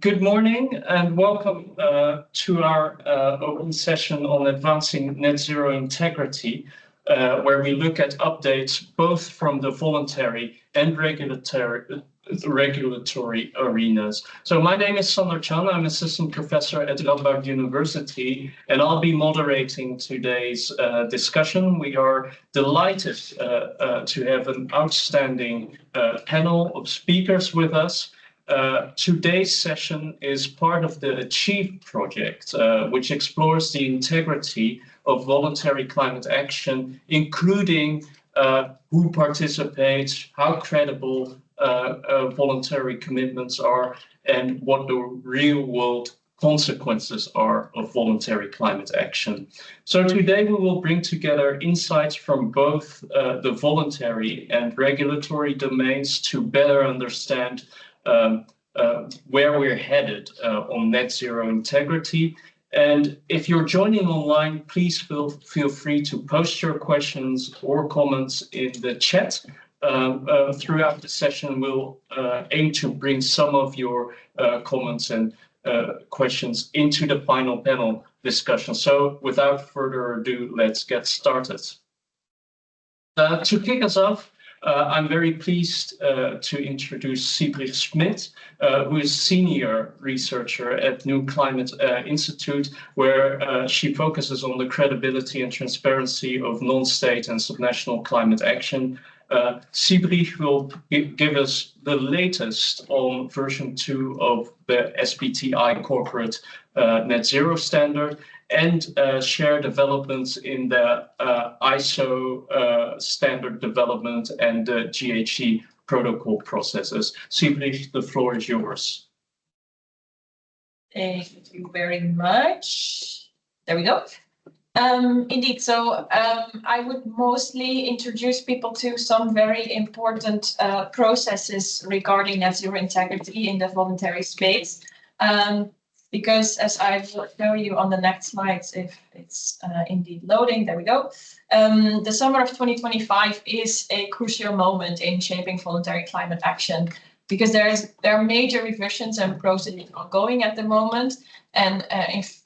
Good morning and welcome to our open session on advancing net zero integrity, where we look at updates both from the voluntary and regulatory arenas. So my name is Sander Chan. I'm assistant professor at Radboud University, and I'll be moderating today's discussion. We are delighted to have an outstanding panel of speakers with us. Today's session is part of the Achieve project, which explores the integrity of voluntary climate action, including who participates, how credible voluntary commitments are, and what the real-world consequences are of voluntary climate action. So today we will bring together insights from both the voluntary and regulatory domains to better understand where we're headed on net zero integrity. And if you're joining online, please feel free to post your questions or comments in the chat. Throughout the session, we'll aim to bring some of your comments and questions into the final panel discussion. So without further ado, let's get started. To kick us off, I'm very pleased to introduce Sybrig Smit, who is senior researcher at NewClimate Institute, where she focuses on the credibility and transparency of non-state and subnational climate action. Sybrig will give us the latest on version 2 of the SBTi corporate net zero standard, and share developments in the ISO standard development and the GHG Protocol processes. Sybrig, the floor is yours. Thank you very much. There we go. Indeed, so I would mostly introduce people to some very important processes regarding net zero integrity in the voluntary space. Because as I will show you on the next slides, if it's indeed loading, there we go. The summer of 2025 is a crucial moment in shaping voluntary climate action, because there are major revisions and processes ongoing at the moment, and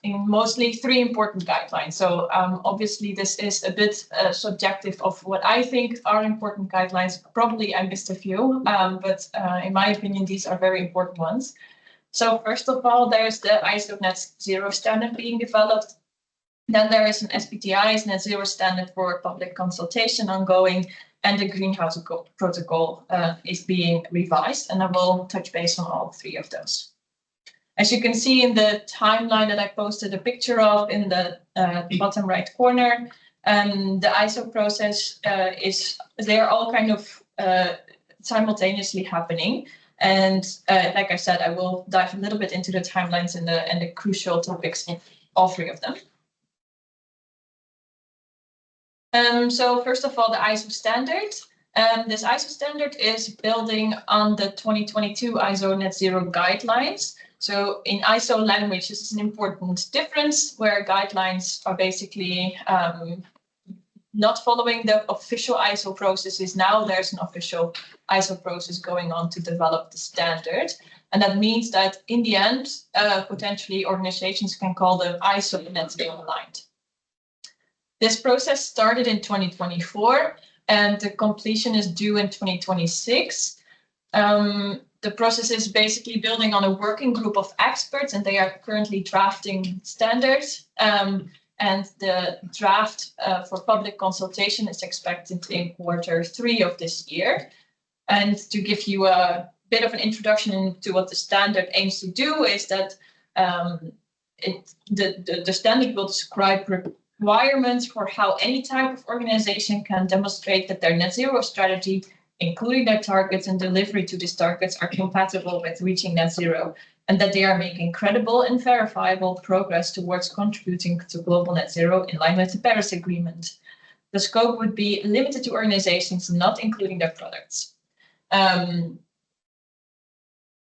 in mostly 3 important guidelines. So obviously this is a bit subjective of what I think are important guidelines. Probably I missed a few, but in my opinion, these are very important ones. So first of all, there's the ISO net zero standard being developed. Then there is an SBTi net zero standard for public consultation ongoing, and the Greenhouse Protocol is being revised, and I will touch base on all 3 of those. As you can see in the timeline that I posted a picture of in the bottom right corner, the ISO process they're all kind of simultaneously happening. And like I said, I will dive a little bit into the timelines and the crucial topics in all 3 of them. So first of all, the ISO standard. This ISO standard is building on the 2022 ISO net zero guidelines. So in ISO language, this is an important difference, where guidelines are basically not following the official ISO processes. Now there's an official ISO process going on to develop the standard. And that means that in the end, potentially organizations can call them ISO net zero aligned. This process started in 2024 and the completion is due in 2026. The process is basically building on a working group of experts, and they are currently drafting standards. And the draft for public consultation is expected in Q3 of this year. And to give you a bit of an introduction into what the standard aims to do is that the standard will describe requirements for how any type of organization can demonstrate that their net zero strategy, including their targets and delivery to these targets, are compatible with reaching net zero, and that they are making credible and verifiable progress towards contributing to global net zero in line with the Paris Agreement. The scope would be limited to organizations not including their products.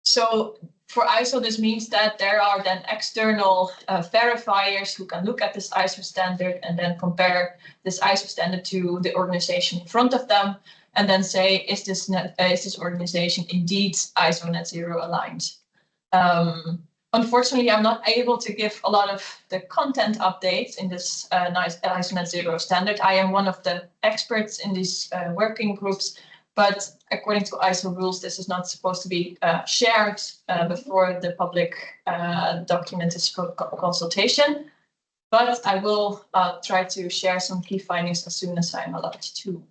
So for ISO, this means that there are then external verifiers who can look at this ISO standard and then compare this ISO standard to the organization in front of them, and then say, is this organization indeed ISO net zero aligned? Unfortunately, I'm not able to give a lot of the content updates in this ISO Net Zero standard. I am one of the experts in these working groups, but according to ISO rules, this is not supposed to be shared before the public document is for consultation. But I will try to share some key findings as soon as I'm allowed to.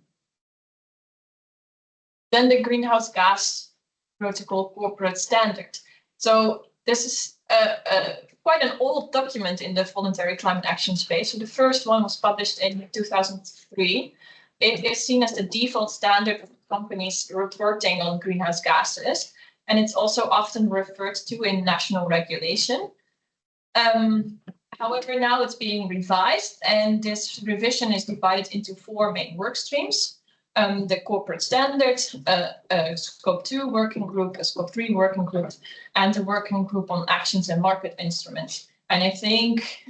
Then the Greenhouse Gas Protocol Corporate Standard. So this is quite an old document in the voluntary climate action space. So the first one was published in 2003. It is seen as the default standard of companies reporting on greenhouse gases, and it's also often referred to in national regulation. However, now it's being revised, and this revision is divided into 4 main work streams. The corporate standard, Scope 2 working group, a Scope 3 working group, and the working group on actions and market instruments. And I think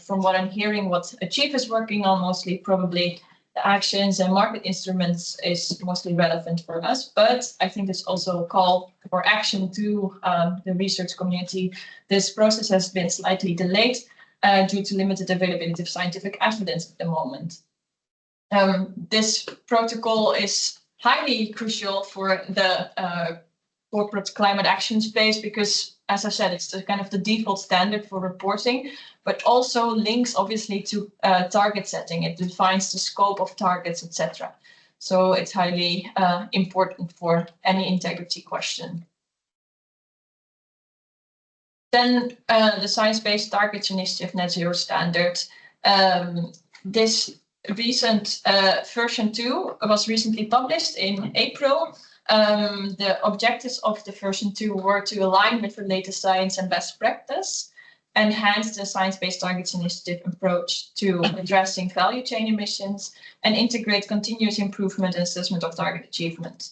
from what I'm hearing, what Chief is working on mostly, probably the actions and market instruments is mostly relevant for us. But I think it's also a call for action to the research community. This process has been slightly delayed due to limited availability of scientific evidence at the moment. This protocol is highly crucial for the corporate climate action space because, as I said, it's the kind of the default standard for reporting, but also links obviously to target setting. It defines the scope of targets, etc. So it's highly important for any integrity question. Then the Science-Based Targets Initiative Net Zero Standard. This recent version 2 was recently published in April. The objectives of the version 2 were to align with the latest science and best practice, enhance the Science-Based Targets Initiative approach to addressing value chain emissions, and integrate continuous improvement and assessment of target achievement.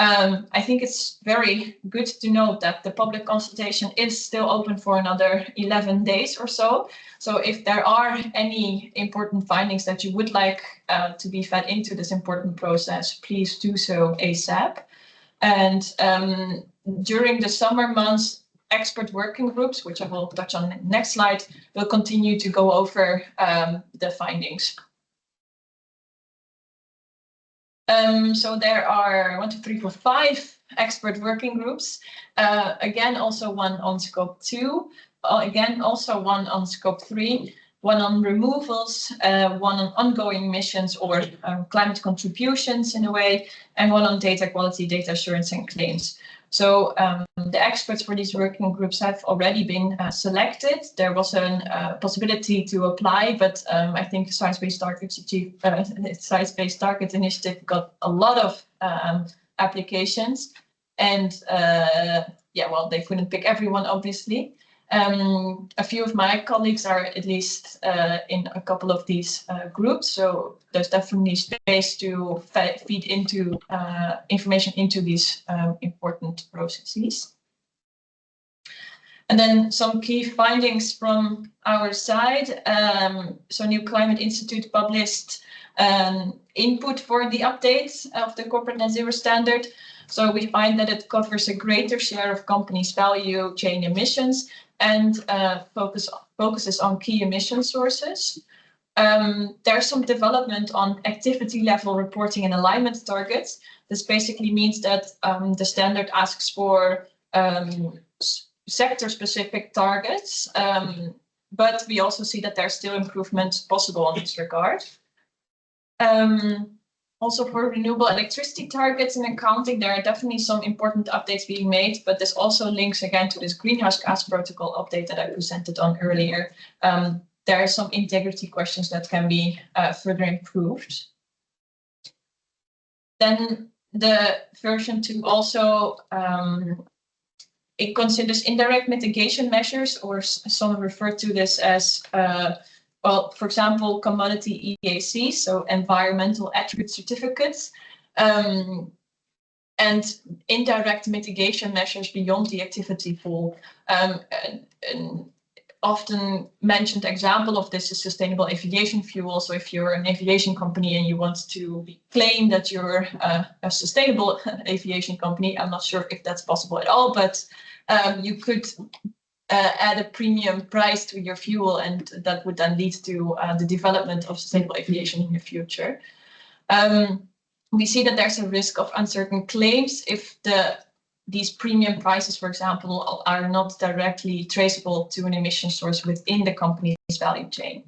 I think it's very good to note that the public consultation is still open for another 11 days or so. So if there are any important findings that you would like to be fed into this important process, please do so ASAP. And during the summer months, expert working groups, which I will touch on in the next slide, will continue to go over the findings. So there are 5 expert working groups. Again, also one on Scope 2. Again, also one on Scope 3. One on removals, one on ongoing emissions or climate contributions in a way, and one on data quality, data assurance, and claims. So the experts for these working groups have already been selected. There was a possibility to apply, but I think Science-Based Targets Initiative got a lot of applications, and yeah, well, they couldn't pick everyone, obviously. A few of my colleagues are at least in a couple of these groups, so there's definitely space to feed into information into these important processes. And then some key findings from our side. So NewClimate Institute published input for the updates of the corporate net zero standard. So we find that it covers a greater share of companies' value chain emissions and focuses on key emission sources. There's some development on activity level reporting and alignment targets. This basically means that the standard asks for sector-specific targets, but we also see that there's still improvement possible in this regard. Also for renewable electricity targets and accounting, there are definitely some important updates being made, but this also links again to this greenhouse gas protocol update that I presented on earlier. There are some integrity questions that can be further improved. Then the version 2 also it considers indirect mitigation measures, or some refer to this as well, for example, commodity EACs, so environmental attribute certificates, and indirect mitigation measures beyond the activity pool. often mentioned example of this is sustainable aviation fuel. So if you're an aviation company and you want to claim that you're a sustainable aviation company, I'm not sure if that's possible at all, but you could add a premium price to your fuel, and that would then lead to the development of sustainable aviation in the future. We see that there's a risk of uncertain claims if these premium prices, for example, are not directly traceable to an emission source within the company's value chain.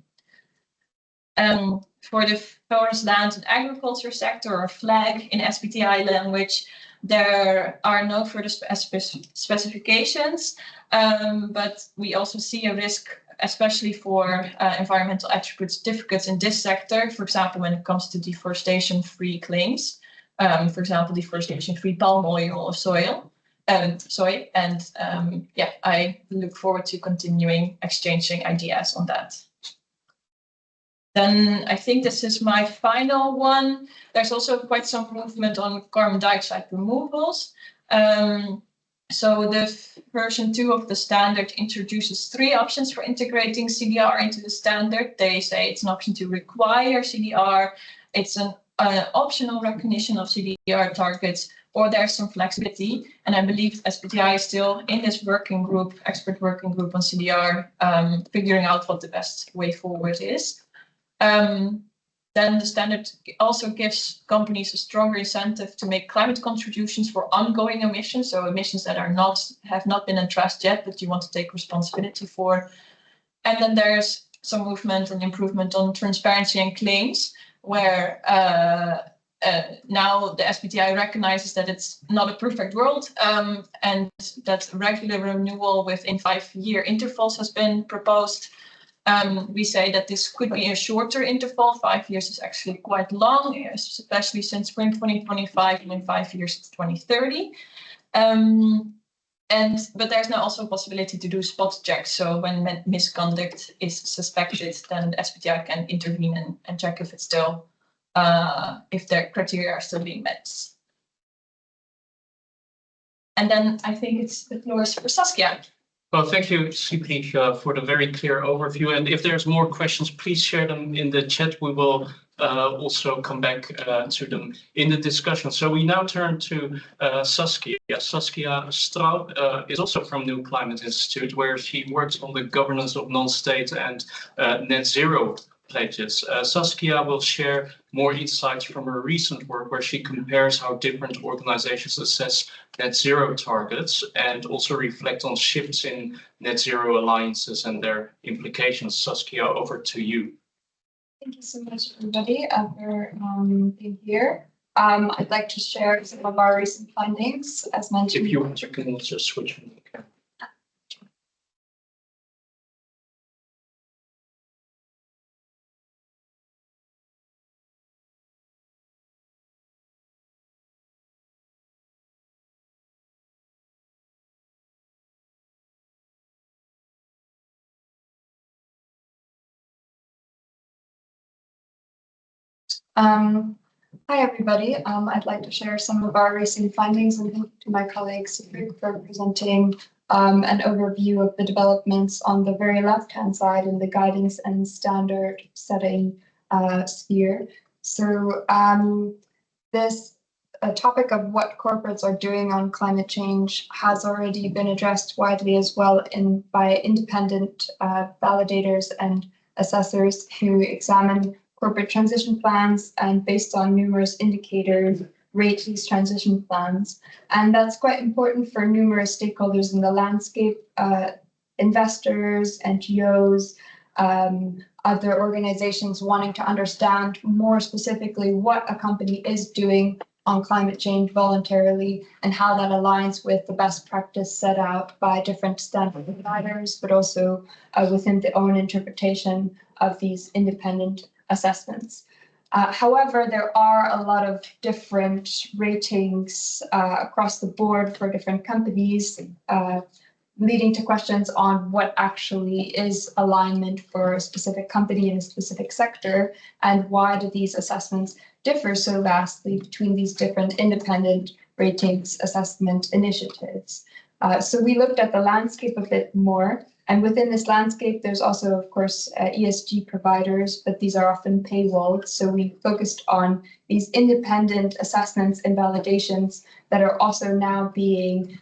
For the forest, land and agriculture sector, or FLAG in SBTi language, there are no further specifications, but we also see a risk, especially for environmental attribute certificates in this sector, for example, when it comes to deforestation-free claims, for example, deforestation-free palm oil or soy. Yeah, I look forward to continuing exchanging ideas on that. Then I think this is my final one. There's also quite some movement on carbon dioxide removals. So the version 2 of the standard introduces 3 options for integrating CDR into the standard. They say it's an option to require CDR, it's an optional recognition of CDR targets, or there's some flexibility. And I believe SBTi is still in this working group, expert working group on CDR, figuring out what the best way forward is. Then the standard also gives companies a stronger incentive to make climate contributions for ongoing emissions, so emissions that have not been addressed yet, but you want to take responsibility for. And then there's some movement and improvement on transparency and claims, where now the SBTi recognizes that it's not a perfect world, and that regular renewal within 5-year intervals has been proposed. We say that this could be a shorter interval. 5 years is actually quite long, especially since spring 2025, and in 5 years it's 2030. But there's now also a possibility to do spot checks. So when misconduct is suspected, then the SBTi can intervene and check if it's still if their criteria are still being met. And then I think it's the floor is for Saskia. Well, thank you, Sybrig, for the very clear overview. And if there's more questions, please share them in the chat. We will also come back to them in the discussion. So we now turn to Saskia. Saskia Straub is also from NewClimate Institute, where she works on the governance of non-state and net zero pledges. Saskia will share more insights from her recent work, where she compares how different organizations assess net zero targets and also reflect on shifts in net zero alliances and their implications. Saskia, over to you. Thank you so much, everybody, for being here. I'd like to share some of our recent findings, as mentioned. If you want, you can also switch on the camera. Hi, everybody. I'd like to share some of our recent findings, and thank you to my colleague Sybrig for presenting an overview of the developments on the very left-hand side in the guidance and standard setting sphere. So this topic of what corporates are doing on climate change has already been addressed widely as well by independent validators and assessors who examine corporate transition plans and, based on numerous indicators, rate these transition plans. And that's quite important for numerous stakeholders in the landscape, investors, NGOs, other organizations wanting to understand more specifically what a company is doing on climate change voluntarily and how that aligns with the best practice set out by different standard providers, but also within the own interpretation of these independent assessments. However, there are a lot of different ratings across the board for different companies, leading to questions on what actually is alignment for a specific company in a specific sector, and why do these assessments differ so vastly between these different independent ratings assessment initiatives. So we looked at the landscape a bit more And within this landscape, there's also, of course, ESG providers, but these are often paywalled. So we focused on these independent assessments and validations that are also now being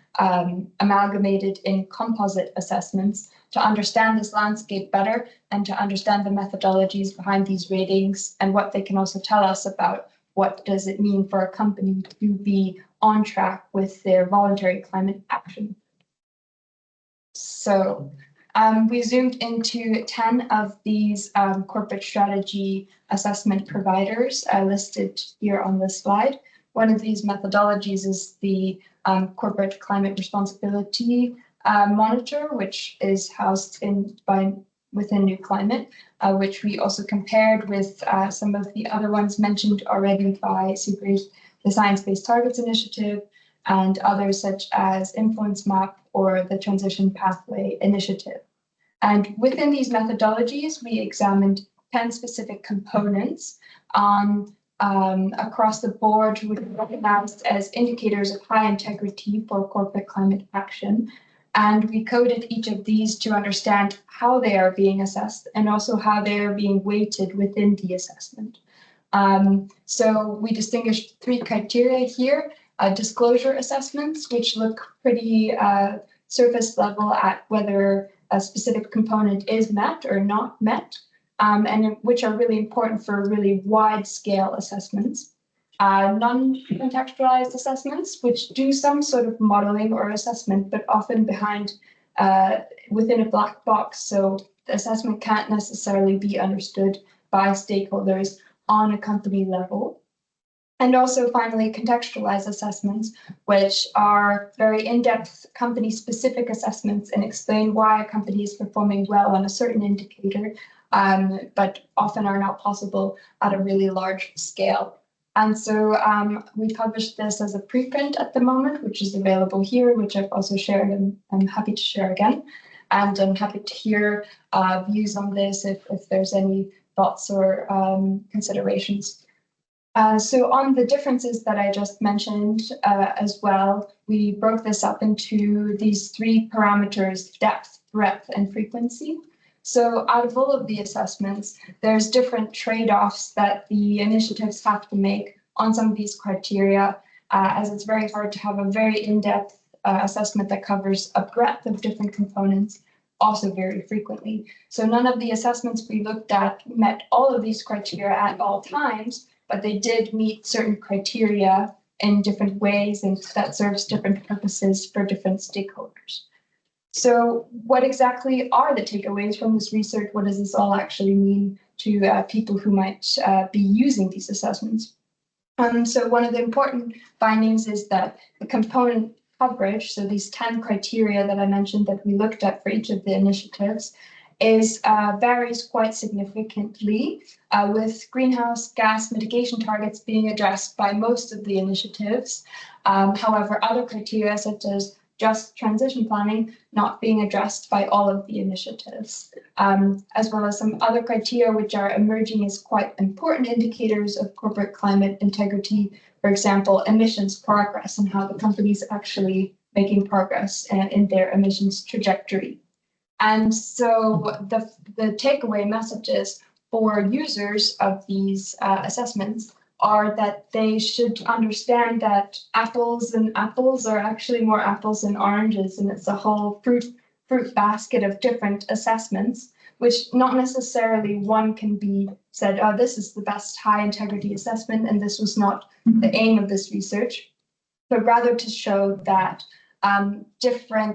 amalgamated in composite assessments to understand this landscape better and to understand the methodologies behind these ratings and what they can also tell us about what does it mean for a company to be on track with their voluntary climate action. So we zoomed into 10 of these corporate strategy assessment providers listed here on this slide. One of these methodologies is the Corporate Climate Responsibility Monitor, which is housed within NewClimate, which we also compared with some of the other ones mentioned already by Sybrig, the Science Based Targets Initiative, and others such as Influence Map or the Transition Pathway Initiative. And within these methodologies, we examined 10 specific components across the board, which are recognized as indicators of high integrity for corporate climate action. And we coded each of these to understand how they are being assessed and also how they are being weighted within the assessment. So we distinguished 3 criteria here: disclosure assessments, which look pretty surface level at whether a specific component is met or not met, and which are really important for really wide scale assessments. Non-contextualized assessments, which do some sort of modeling or assessment, but often within a black box. So the assessment can't necessarily be understood by stakeholders on a company level. And also finally, contextualized assessments, which are very in-depth company-specific assessments and explain why a company is performing well on a certain indicator, but often are not possible at a really large scale. And so we published this as a preprint at the moment, which is available here, which I've also shared and I'm happy to share again. And I'm happy to hear views on this if there's any thoughts or considerations. So on the differences that I just mentioned as well, we broke this up into these 3 parameters: depth, breadth, and frequency. So out of all of the assessments, there's different trade-offs that the initiatives have to make on some of these criteria, as it's very hard to have a very in-depth assessment that covers a breadth of different components also very frequently. So none of the assessments we looked at met all of these criteria at all times, but they did meet certain criteria in different ways, and that serves different purposes for different stakeholders. So what exactly are the takeaways from this research? What does this all actually mean to people who might be using these assessments? So one of the important findings is that the component coverage, so these 10 criteria that I mentioned that we looked at for each of the initiatives, varies quite significantly, with greenhouse gas mitigation targets being addressed by most of the initiatives. However, other criteria such as just transition planning not being addressed by all of the initiatives, as well as some other criteria which are emerging as quite important indicators of corporate climate integrity. For example, emissions progress and how the company's actually making progress in their emissions trajectory. And so the takeaway messages for users of these assessments are that they should understand that apples and apples are actually more apples than oranges, and it's a whole fruit basket of different assessments, which not necessarily one can be said, oh, this is the best high integrity assessment, and this was not the aim of this research, but rather to show that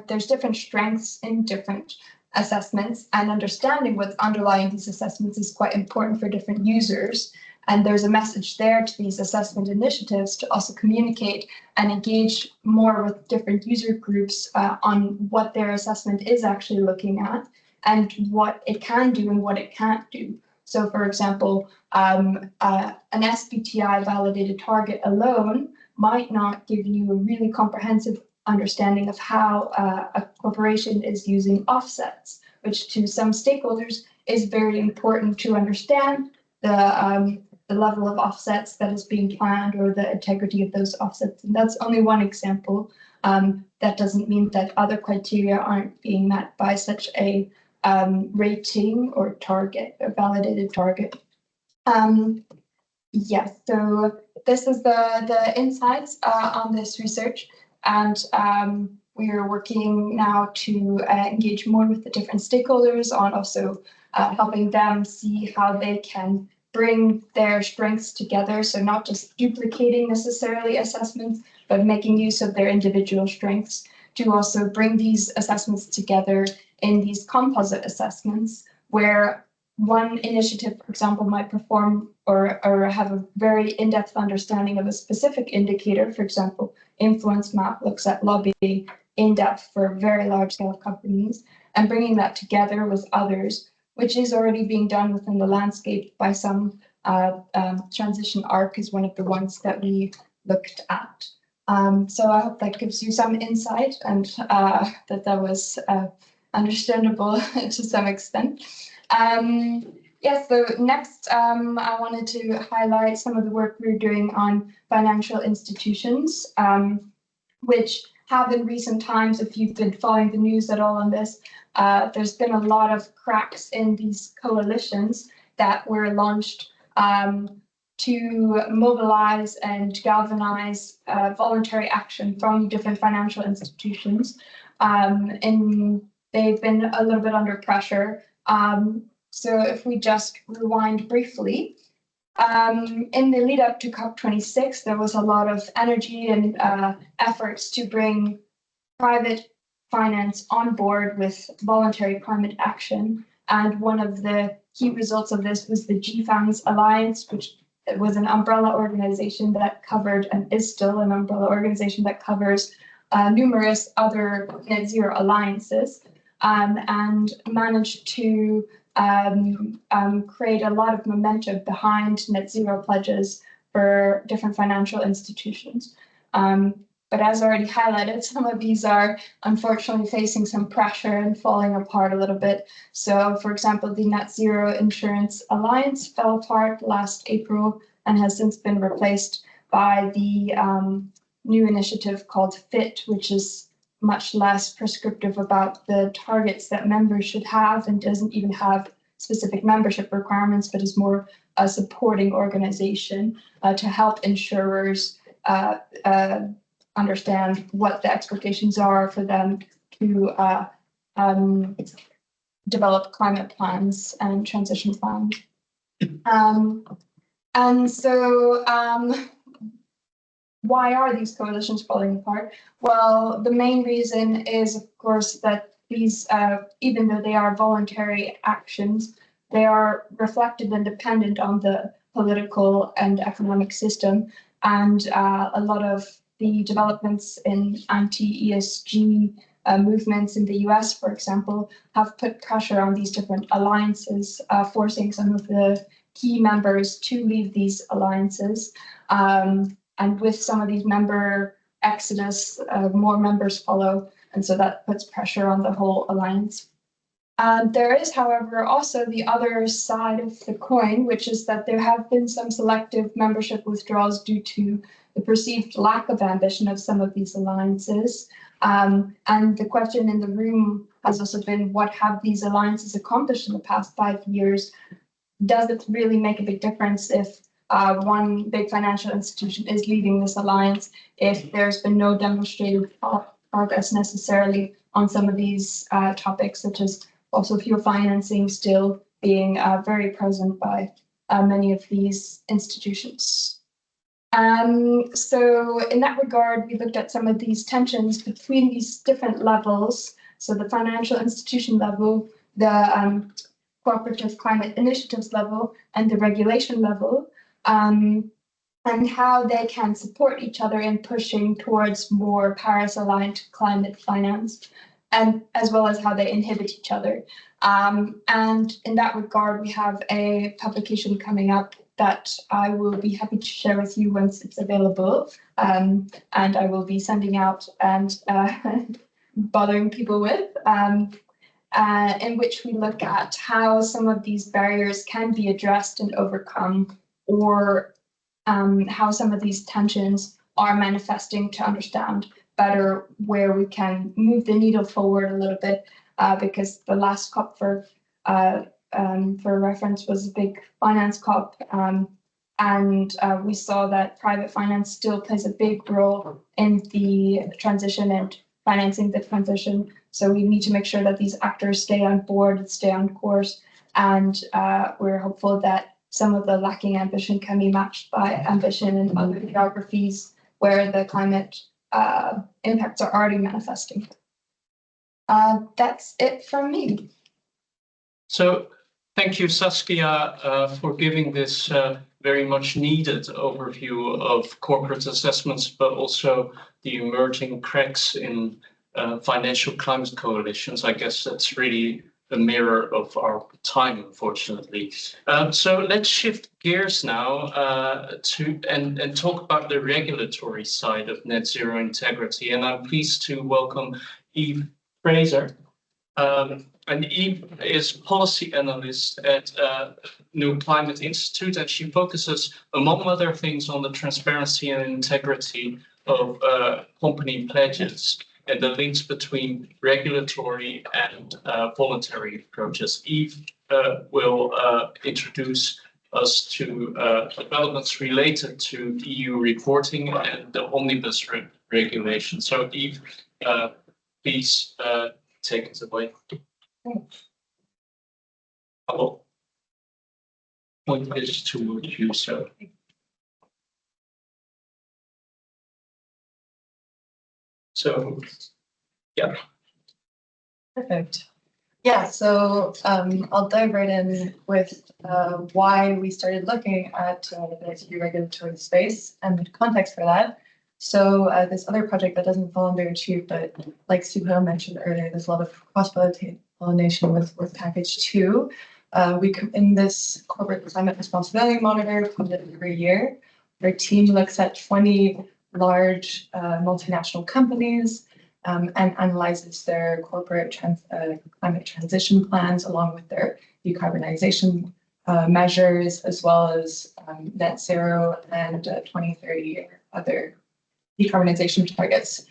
there's different strengths in different assessments, and understanding what's underlying these assessments is quite important for different users. And there's a message there to these assessment initiatives to also communicate and engage more with different user groups on what their assessment is actually looking at and what it can do and what it can't do. So, for example, an SBTi validated target alone might not give you a really comprehensive understanding of how a corporation is using offsets, which to some stakeholders is very important to understand the level of offsets that is being planned or the integrity of those offsets. And that's only one example. that doesn't mean that other criteria aren't being met by such a rating or target, a validated target. Yes, so this is the insights on this research, and we are working now to engage more with the different stakeholders on also helping them see how they can bring their strengths together. So not just duplicating necessarily assessments, but making use of their individual strengths to also bring these assessments together in these composite assessments, where one initiative, for example, might perform or have a very in-depth understanding of a specific indicator. For example, Influence Map looks at lobbying in depth for very large-scale companies, and bringing that together with others, which is already being done within the landscape by some. Transition ARC is one of the ones that we looked at. So I hope that gives you some insight, and that was understandable to some extent. Yes, so next I wanted to highlight some of the work we're doing on financial institutions, which have in recent times, if you've been following the news at all on this, there's been a lot of cracks in these coalitions that were launched to mobilize and galvanize voluntary action from different financial institutions. And they've been a little bit under pressure. So if we just rewind briefly, in the lead up to COP26, there was a lot of energy and efforts to bring private finance on board with voluntary climate action. And one of the key results of this was the GFANS Alliance, which was an umbrella organization that covered, and is still an umbrella organization that covers numerous other net zero alliances, and managed to create a lot of momentum behind net zero pledges for different financial institutions. But as already highlighted, some of these are unfortunately facing some pressure and falling apart a little bit. So, for example, the Net Zero Insurance Alliance fell apart last April and has since been replaced by the new initiative called FIT, which is much less prescriptive about the targets that members should have and doesn't even have specific membership requirements, but is more a supporting organization to help insurers understand what the expectations are for them to develop climate plans and transition plans. And so why are these coalitions falling apart? Well, the main reason is, of course, that these, even though they are voluntary actions, they are reflected and dependent on the political and economic system. And a lot of the developments in anti-ESG movements in the US, for example, have put pressure on these different alliances, forcing some of the key members to leave these alliances. And with some of these member exodus, more members follow, and so that puts pressure on the whole alliance. There is, however, also the other side of the coin, which is that there have been some selective membership withdrawals due to the perceived lack of ambition of some of these alliances. And the question in the room has also been, what have these alliances accomplished in the past 5 years? Does it really make a big difference if one big financial institution is leaving this alliance, if there's been no demonstrated progress necessarily on some of these topics, such as fossil fuel financing still being very present by many of these institutions? So in that regard, we looked at some of these tensions between these different levels. So the financial institution level, the cooperative climate initiatives level, and the regulation level, and how they can support each other in pushing towards more Paris-aligned climate finance, and as well as how they inhibit each other. And in that regard, we have a publication coming up that I will be happy to share with you once it's available, and I will be sending out and bothering people with, in which we look at how some of these barriers can be addressed and overcome, or how some of these tensions are manifesting, to understand better where we can move the needle forward a little bit, because the last COP for reference was a big finance COP, and we saw that private finance still plays a big role in the transition and financing the transition. So we need to make sure that these actors stay on board, stay on course, and we're hopeful that some of the lacking ambition can be matched by ambition in other geographies where the climate impacts are already manifesting. That's it from me. So thank you, Saskia, for giving this very much needed overview of corporate assessments, but also the emerging cracks in financial climate coalitions. I guess that's really a mirror of our time, unfortunately. So let's shift gears now and talk about the regulatory side of net zero integrity. And I'm pleased to welcome Eve Fraser. And Eve is policy analyst at NewClimate Institute, and she focuses, among other things, on the transparency and integrity of company pledges and the links between regulatory and voluntary approaches. Eve will introduce us to developments related to EU reporting and the omnibus regulation. So Eve, please take it away. Hello. Point this towards you, so. So, yeah. Perfect. Yeah, so I'll dive right in with why we started looking at the regulatory space and the context for that. So this other project that doesn't fall under Achieve, but like Isabel mentioned earlier, there's a lot of cross-pollination with package 2. In this corporate climate responsibility monitor, funded every year, our team looks at 20 large multinational companies and analyzes their corporate climate transition plans along with their decarbonization measures, as well as net zero and 2030 other decarbonization targets.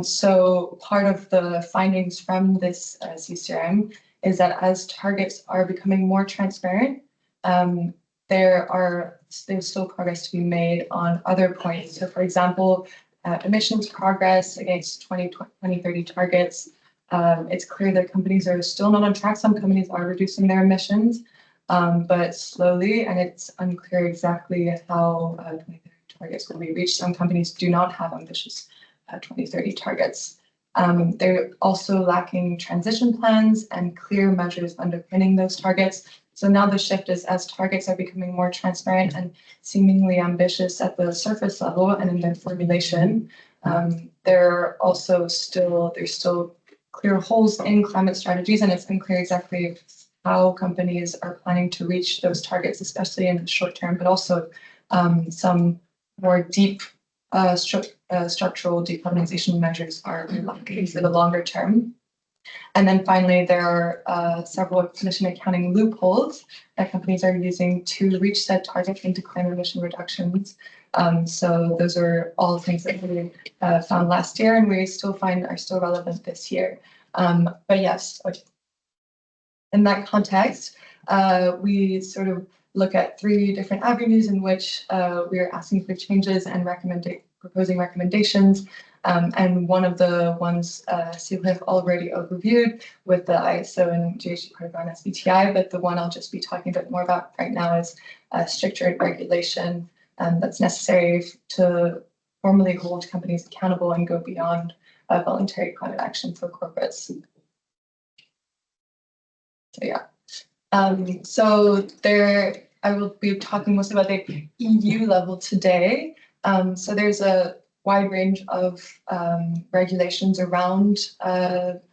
So part of the findings from this CCRM is that as targets are becoming more transparent, there's still progress to be made on other points. So for example, emissions progress against 2030 targets. It's clear that companies are still not on track. Some companies are reducing their emissions, but slowly, and it's unclear exactly how 2030 targets will be reached. Some companies do not have ambitious 2030 targets. They're also lacking transition plans and clear measures underpinning those targets. So now the shift is as targets are becoming more transparent and seemingly ambitious at the surface level and in their formulation, there's still clear holes in climate strategies, and it's unclear exactly how companies are planning to reach those targets, especially in the short term, but also some more deep structural decarbonization measures are lacking for the longer term. And then finally, there are several emission accounting loopholes that companies are using to reach said targets into climate emission reductions. So those are all things that we found last year, and we still find are still relevant this year. But yes, in that context, we sort of look at 3 different avenues in which we are asking for changes and proposing recommendations. And one of the ones Sybrig already overviewed with the ISO and GHG Protocol and SBTi, but the one I'll just be talking a bit more about right now is stricter regulation that's necessary to formally hold companies accountable and go beyond voluntary climate action for corporates. So yeah. So I will be talking mostly about the EU level today. So there's a wide range of regulations around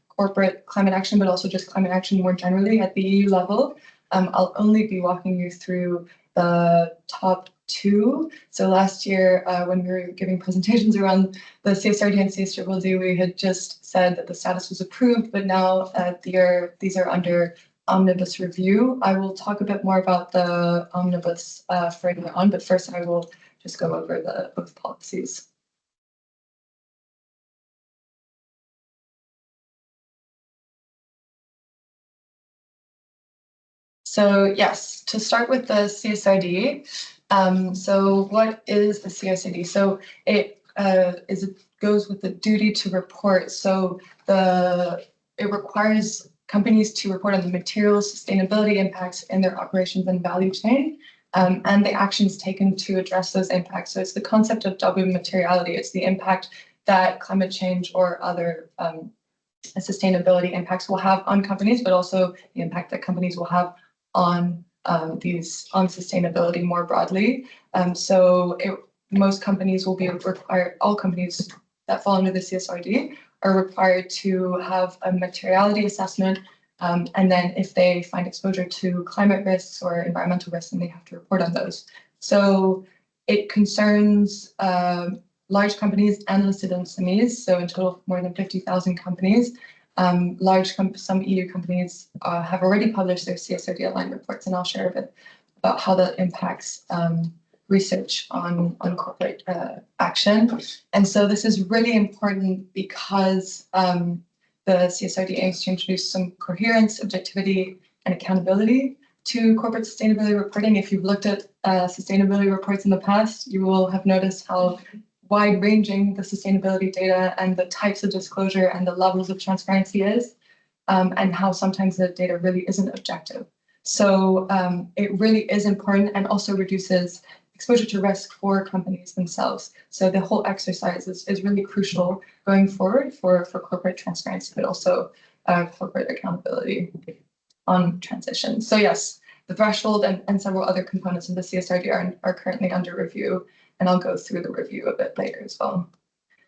corporate climate action, but also just climate action more generally at the EU level. I'll only be walking you through the top 2. So last year, when we were giving presentations around the CSRD and CSDDD, we had just said that the status was approved, but now these are under omnibus review. I will talk a bit more about the omnibus further on, but first I will just go over both policies. So yes, to start with the CSRD. So what is the CSRD? So it goes with the duty to report. So it requires companies to report on the material sustainability impacts in their operations and value chain, and the actions taken to address those impacts. So it's the concept of double materiality. It's the impact that climate change or other sustainability impacts will have on companies, but also the impact that companies will have on sustainability more broadly. Most companies will be required, all companies that fall under the CSRD are required to have a materiality assessment. And then if they find exposure to climate risks or environmental risks, then they have to report on those. So it concerns large companies and listed SMEs. So in total, more than 50,000 companies. Some EU companies have already published their CSRD aligned reports, and I'll share a bit about how that impacts research on corporate action. And so this is really important because the CSRD aims to introduce some coherence, objectivity, and accountability to corporate sustainability reporting. If you've looked at sustainability reports in the past, you will have noticed how wide-ranging the sustainability data and the types of disclosure and the levels of transparency is, and how sometimes the data really isn't objective. So it really is important and also reduces exposure to risk for companies themselves. So the whole exercise is really crucial going forward for corporate transparency, but also corporate accountability on transition. So yes, the threshold and several other components of the CSRD are currently under review, and I'll go through the review a bit later as well.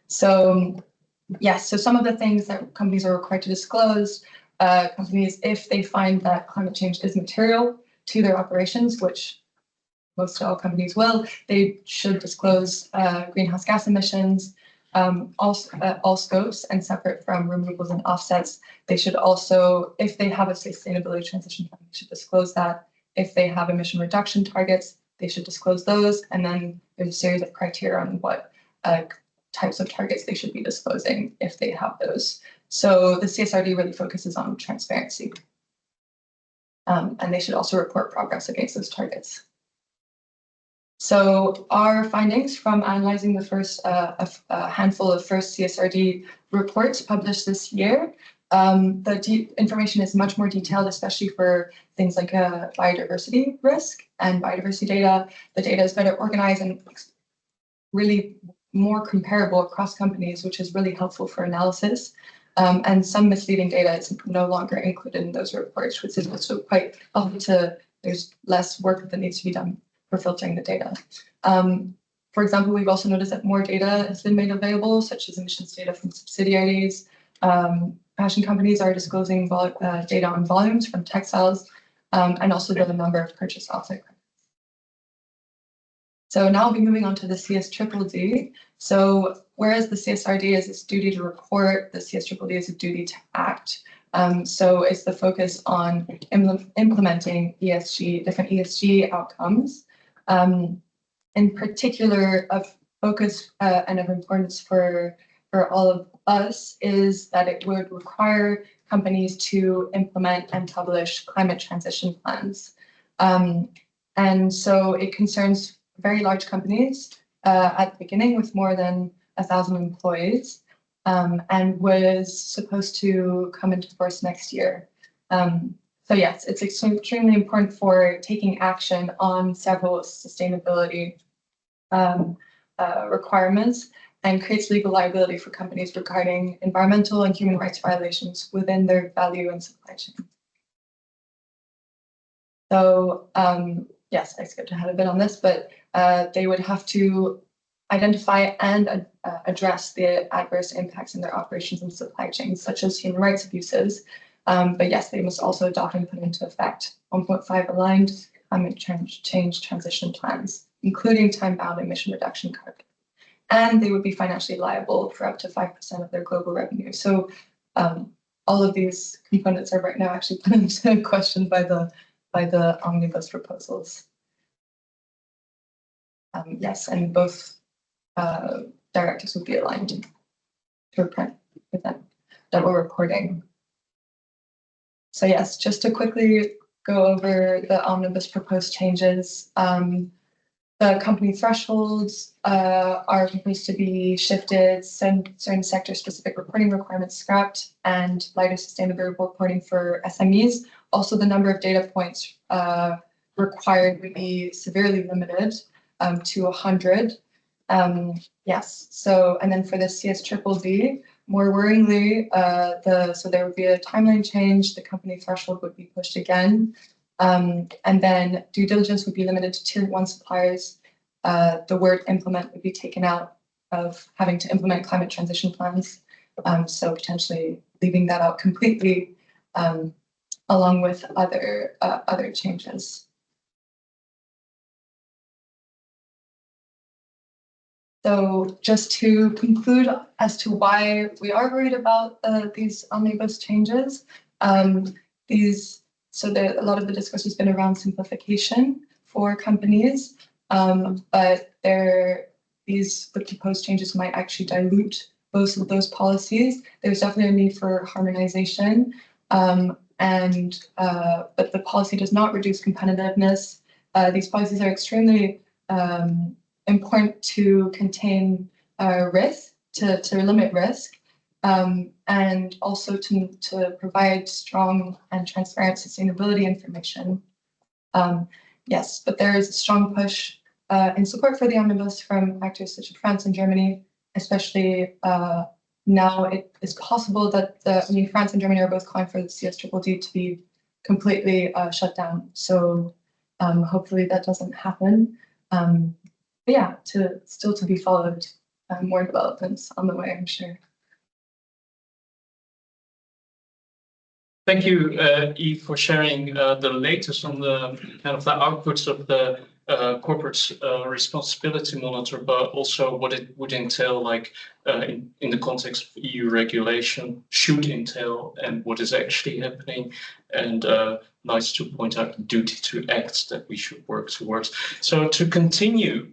So yes, so some of the things that companies are required to disclose, companies, if they find that climate change is material to their operations, which most all companies will, they should disclose greenhouse gas emissions, all scopes, and separate from removals and offsets. They should also, if they have a sustainability transition plan, they should disclose that. If they have emission reduction targets, they should disclose those. And then there's a series of criteria on what types of targets they should be disclosing if they have those. So the CSRD really focuses on transparency. And they should also report progress against those targets. So our findings from analyzing the first a handful of first CSRD reports published this year, the information is much more detailed, especially for things like biodiversity risk and biodiversity data. The data is better organized and really more comparable across companies, which is really helpful for analysis. And some misleading data is no longer included in those reports, which is also quite helpful there's less work that needs to be done for filtering the data. For example, we've also noticed that more data has been made available, such as emissions data from subsidiaries. Fashion companies are disclosing data on volumes from textiles, and also the number of purchase offset credits. So now I'll be moving on to the CSDDD. So whereas the CSRD is its duty to report, the CSDDD is a duty to act. So it's the focus on implementing different ESG outcomes. In particular, of focus and of importance for all of us is that it would require companies to implement and publish climate transition plans. And so it concerns very large companies at the beginning with more than 1,000 employees, and was supposed to come into force next year. So yes, it's extremely important for taking action on several sustainability requirements, and creates legal liability for companies regarding environmental and human rights violations within their value and supply chain. So yes, I skipped ahead a bit on this, but they would have to identify and address the adverse impacts in their operations and supply chains, such as human rights abuses. But yes, they must also adopt and put into effect 1.5 aligned climate change transition plans, including time-bound emission reduction targets. And they would be financially liable for up to 5% of their global revenue. So all of these components are right now actually put into question by the omnibus proposals. Yes, and both directives would be aligned to prevent double reporting. So yes, just to quickly go over the omnibus proposed changes. The company thresholds are proposed to be shifted, certain sector-specific reporting requirements scrapped, and lighter sustainable reporting for SMEs. Also, the number of data points required would be severely limited to 100. Yes, so, and then for the CSDDD, more worryingly, so there would be a timeline change, the company threshold would be pushed again, and then due diligence would be limited to tier 1 suppliers. The word implement would be taken out of having to implement climate transition plans, so potentially leaving that out completely, along with other changes. So just to conclude as to why we are worried about these omnibus changes, a lot of the discourse has been around simplification for companies, but the proposed changes might actually dilute both of those policies. There's definitely a need for harmonization, but the policy does not reduce competitiveness. These policies are extremely important to contain risk, to limit risk, and also to provide strong and transparent sustainability information. Yes, but there is a strong push in support for the omnibus from actors such as France and Germany, especially now it is possible that France and Germany are both calling for the CSDDD to be completely shut down. So hopefully that doesn't happen. But yeah, still to be followed, more developments on the way, I'm sure. Thank you, Eve, for sharing the latest on the kind of the outputs of the corporate responsibility monitor, but also what it would entail, like in the context of EU regulation, should entail, and what is actually happening. And nice to point out the duty to act that we should work towards. So to continue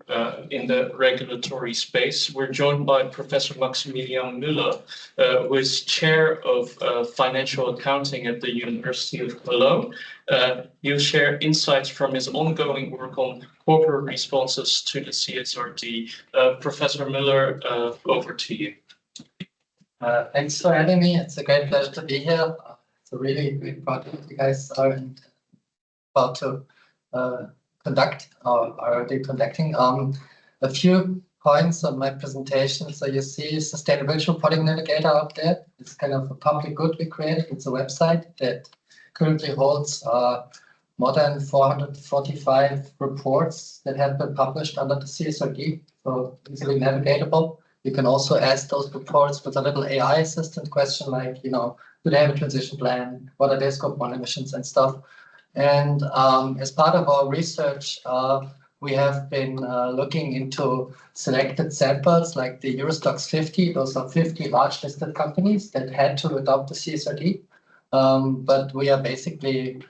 in the regulatory space, we're joined by Professor Maximilian Müller, who is chair of financial accounting at the University of Cologne. He'll share insights from his ongoing work on corporate responses to the CSRD. Professor Müller, over to you. Thanks for having me. It's a great pleasure to be here. It's a really great project you guys are about to conduct or are already conducting. A few points on my presentation. So you see Sustainability Reporting Navigator up there. It's kind of a public good we created. It's a website that currently holds more than 445 reports that have been published under the CSRD, so easily navigatable. You can also ask those reports with a little AI assistant question like, do they have a transition plan? What are their scope 1 emissions and stuff? And as part of our research, we have been looking into selected samples like the Eurostoxx 50. Those are 50 large listed companies that had to adopt the CSRD. But we are basically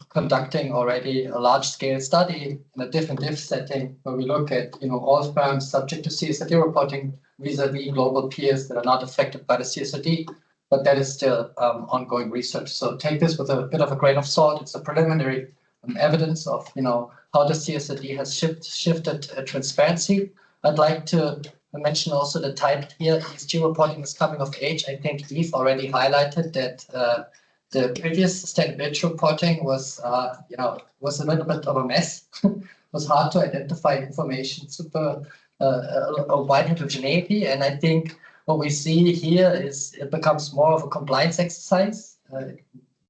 conducting already a large-scale study in a different diff setting where we look at all firms subject to CSRD reporting vis-a-vis global peers that are not affected by the CSRD, but that is still ongoing research. So take this with a bit of a grain of salt. It's a preliminary evidence of how the CSRD has shifted transparency. I'd like to mention also the type here. ESG reporting is coming of age. I think Eve already highlighted that the previous sustainability reporting was a little bit of a mess. It was hard to identify information, super a wide heterogeneity. And I think what we see here is it becomes more of a compliance exercise,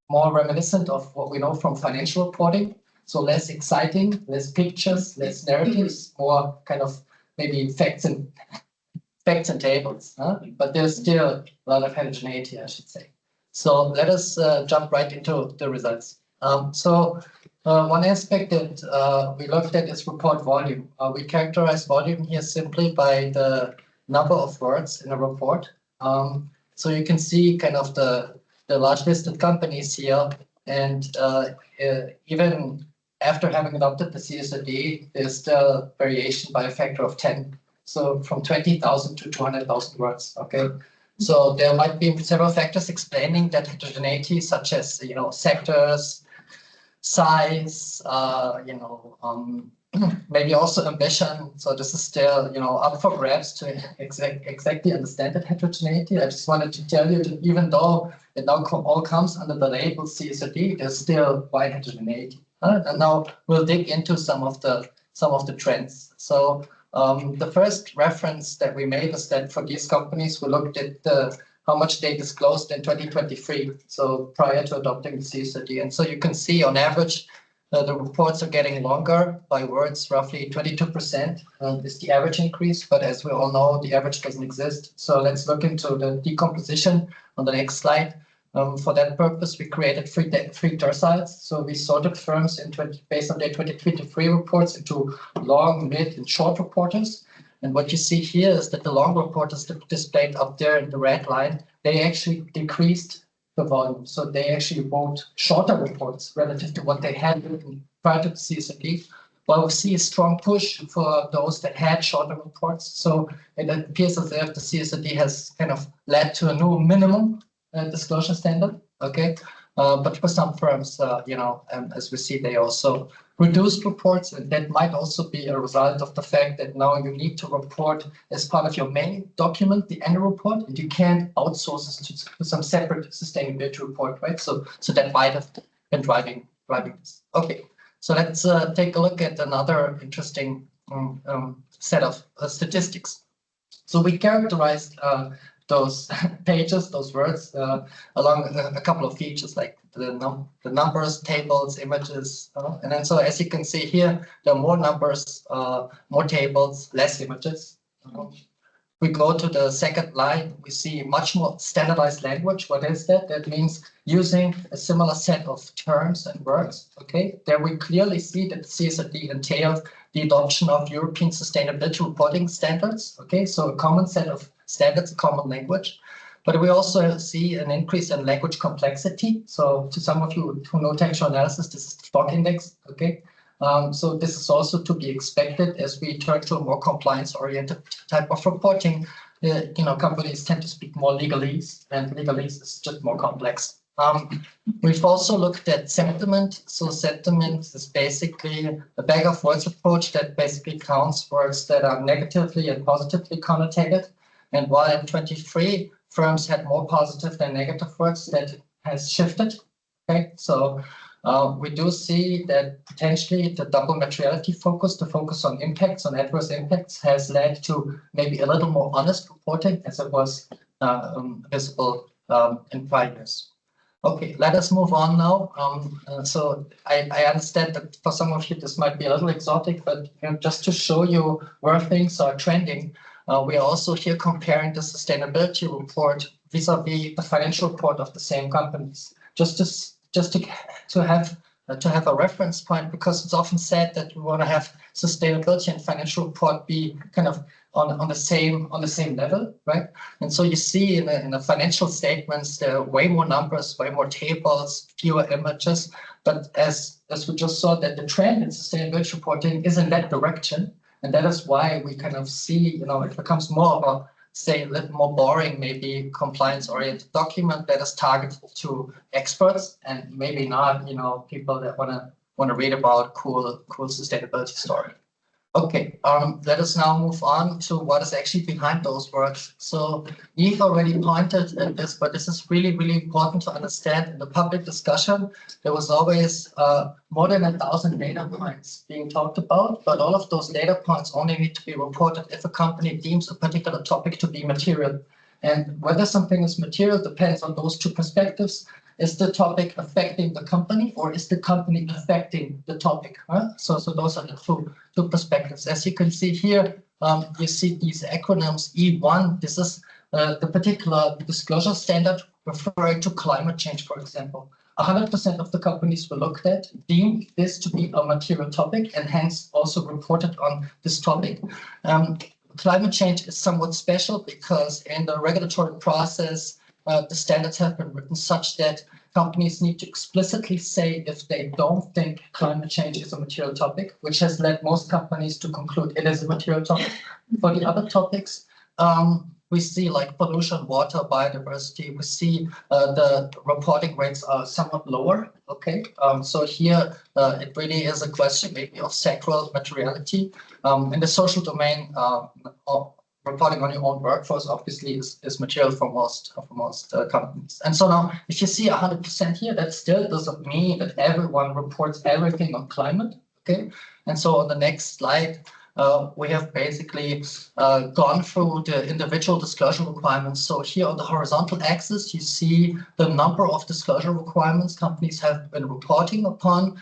more reminiscent of what we know from financial reporting. So less exciting, less pictures, less narratives, more kind of maybe facts and tables. But there's still a lot of heterogeneity, I should say. So let us jump right into the results. One aspect that we looked at is report volume. We characterize volume here simply by the number of words in a report. So you can see kind of the large listed companies here, and even after having adopted the CSRD, there's still variation by a factor of 10. So from 20,000 to 200,000 words. Okay. So there might be several factors explaining that heterogeneity, such as sectors, size, maybe also ambition. So this is still, up for grabs to exactly understand that heterogeneity. I just wanted to tell you that even though it now all comes under the label CSRD, there's still wide heterogeneity. And now we'll dig into some of the trends. So the first reference that we made is that for these companies, we looked at how much they disclosed in 2023, so prior to adopting the CSRD. And so you can see on average, the reports are getting longer by words, roughly 22% is the average increase. But as we all know, the average doesn't exist. So let's look into the decomposition on the next slide. For that purpose, we created three terciles. So we sorted firms based on their 2023 reports into long, mid, and short reporters. And what you see here is that the long reporters displayed up there in the red line, they actually decreased the volume. So they actually wrote shorter reports relative to what they had written prior to the CSRD. While we see a strong push for those that had shorter reports. So it appears as if the CSRD has kind of led to a new minimum disclosure standard. Okay. But for some firms, as we see, they also reduced reports, and that might also be a result of the fact that now you need to report as part of your main document, the annual report, and you can't outsource this to some separate sustainability report, right? So that might have been driving this. Okay, so let's take a look at another interesting set of statistics. So we characterized those pages, those words, along a couple of features like the numbers, tables, images, and then so as you can see here, there are more numbers, more tables, less images. We go to the second line, we see much more standardized language. What is that? That means using a similar set of terms and words. Okay, there we clearly see that the CSRD entailed the adoption of European sustainability reporting standards. Okay, so a common set of standards, a common language. But we also see an increase in language complexity. So to some of you who know textual analysis, this is the stock index. Okay, so this is also to be expected as we turn to a more compliance-oriented type of reporting. Companies tend to speak more legalese, and legalese is just more complex. We've also looked at sentiment. So sentiment is basically a bag of words approach that basically counts words that are negatively and positively connotated. And while in 23, firms had more positive than negative words, that has shifted. Okay, so we do see that potentially the double materiality focus, the focus on impacts, on adverse impacts, has led to maybe a little more honest reporting as it was visible in prior years. Okay, let us move on now. So I understand that for some of you this might be a little exotic, but just to show you where things are trending, we are also here comparing the sustainability report vis-a-vis the financial report of the same companies, just to have a reference point, because it's often said that we want to have sustainability and financial report be kind of on the same level, right? And so you see in the financial statements there are way more numbers, way more tables, fewer images. But as we just saw, that the trend in sustainability reporting is in that direction. And that is why we kind of see, it becomes more of a, say, a little more boring, maybe compliance-oriented document that is targeted to experts and maybe not, people that want to read about cool sustainability story. Okay, let us now move on to what is actually behind those words. So Eve already pointed at this, but this is really, really important to understand. In the public discussion, there was always more than 1,000 data points being talked about, but all of those data points only need to be reported if a company deems a particular topic to be material. And whether something is material depends on those two perspectives. Is the topic affecting the company, or is the company affecting the topic? Huh? So those are the two perspectives. As you can see here, you see these acronyms E1. This is the particular disclosure standard referring to climate change, for example. 100% of the companies we looked at deemed this to be a material topic and hence also reported on this topic. Climate change is somewhat special because in the regulatory process, the standards have been written such that companies need to explicitly say if they don't think climate change is a material topic, which has led most companies to conclude it is a material topic. For the other topics, we see like pollution, water, biodiversity. We see the reporting rates are somewhat lower. Okay, so here it really is a question maybe of sectoral materiality. In the social domain, reporting on your own workforce obviously is material for most companies. And so now, if you see 100% here, that still doesn't mean that everyone reports everything on climate. Okay, and so on the next slide, we have basically gone through the individual disclosure requirements. So here on the horizontal axis, you see the number of disclosure requirements companies have been reporting upon,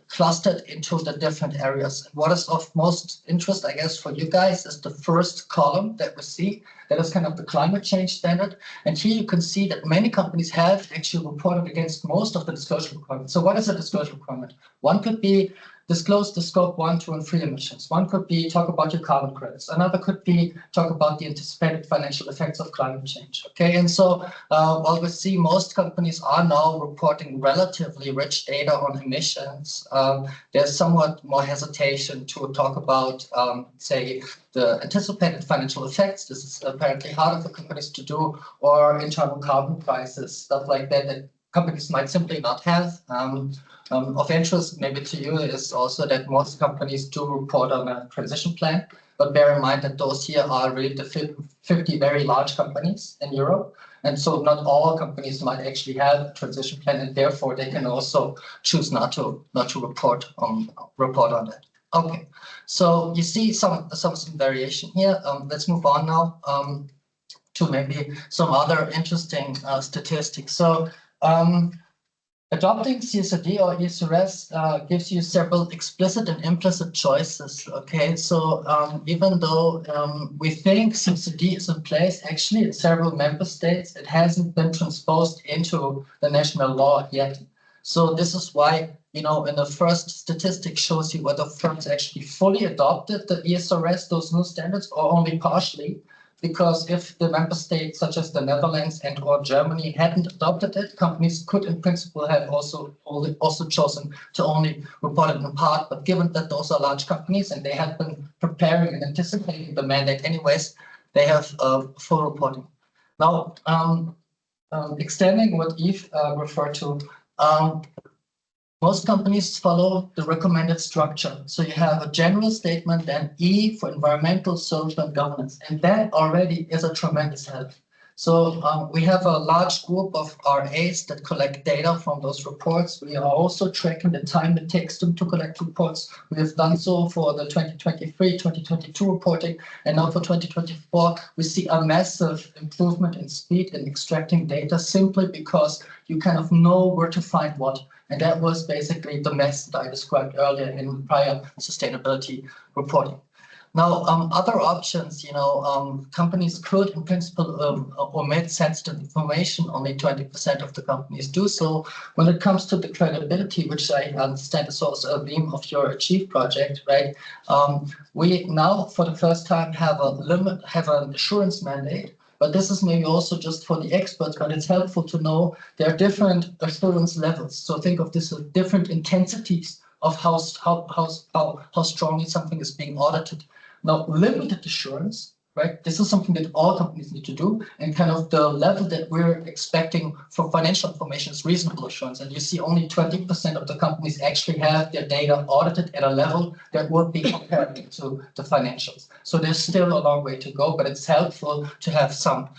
clustered into the different areas. What is of most interest, I guess, for you guys is the first column that we see. That is kind of the climate change standard. And here you can see that many companies have actually reported against most of the disclosure requirements. So what is a disclosure requirement? One could be disclose the scope 1, 2, and 3 emissions. One could be talk about your carbon credits. Another could be talk about the anticipated financial effects of climate change. Okay, and so while we see most companies are now reporting relatively rich data on emissions, there's somewhat more hesitation to talk about, say, the anticipated financial effects. This is apparently harder for companies to do, or internal carbon prices, stuff like that, that companies might simply not have. Of interest maybe to you is also that most companies do report on a transition plan, but bear in mind that those here are really the 50 very large companies in Europe. And so not all companies might actually have a transition plan, and therefore they can also choose not to report on that. Okay, so you see some variation here. Let's move on now to maybe some other interesting statistics. So adopting CSRD or ESRS gives you several explicit and implicit choices. Okay, so even though we think CSRD is in place, actually in several member states, it hasn't been transposed into the national law yet. So this is why, you know, in the first statistic shows you whether firms actually fully adopted the ESRS, those new standards, or only partially. Because if the member states such as the Netherlands and or Germany hadn't adopted it, companies could in principle have also chosen to only report it in part. But given that those are large companies and they had been preparing and anticipating the mandate anyways, they have full reporting. Now, extending what Yves referred to, most companies follow the recommended structure. So you have a general statement, then E for environmental, social, and governance. And that already is a tremendous help. So we have a large group of RAs that collect data from those reports. We are also tracking the time it takes them to collect reports. We have done so for the 2023, 2022 reporting. And now for 2024, we see a massive improvement in speed in extracting data simply because you kind of know where to find what. And that was basically the mess that I described earlier in prior sustainability reporting. Now, other options, you know, companies could in principle omit sensitive information. Only 20% of the companies do so. When it comes to the credibility, which I understand is also a theme of your Achieve project, right? We now, for the first time, have an assurance mandate. But this is maybe also just for the experts, but it's helpful to know there are different assurance levels. So think of this as different intensities of how strongly something is being audited. Now, limited assurance, right? This is something that all companies need to do, and kind of the level that we're expecting for financial information is reasonable assurance. And you see only 20% of the companies actually have their data audited at a level that would be comparable to the financials. So there's still a long way to go, but it's helpful to have some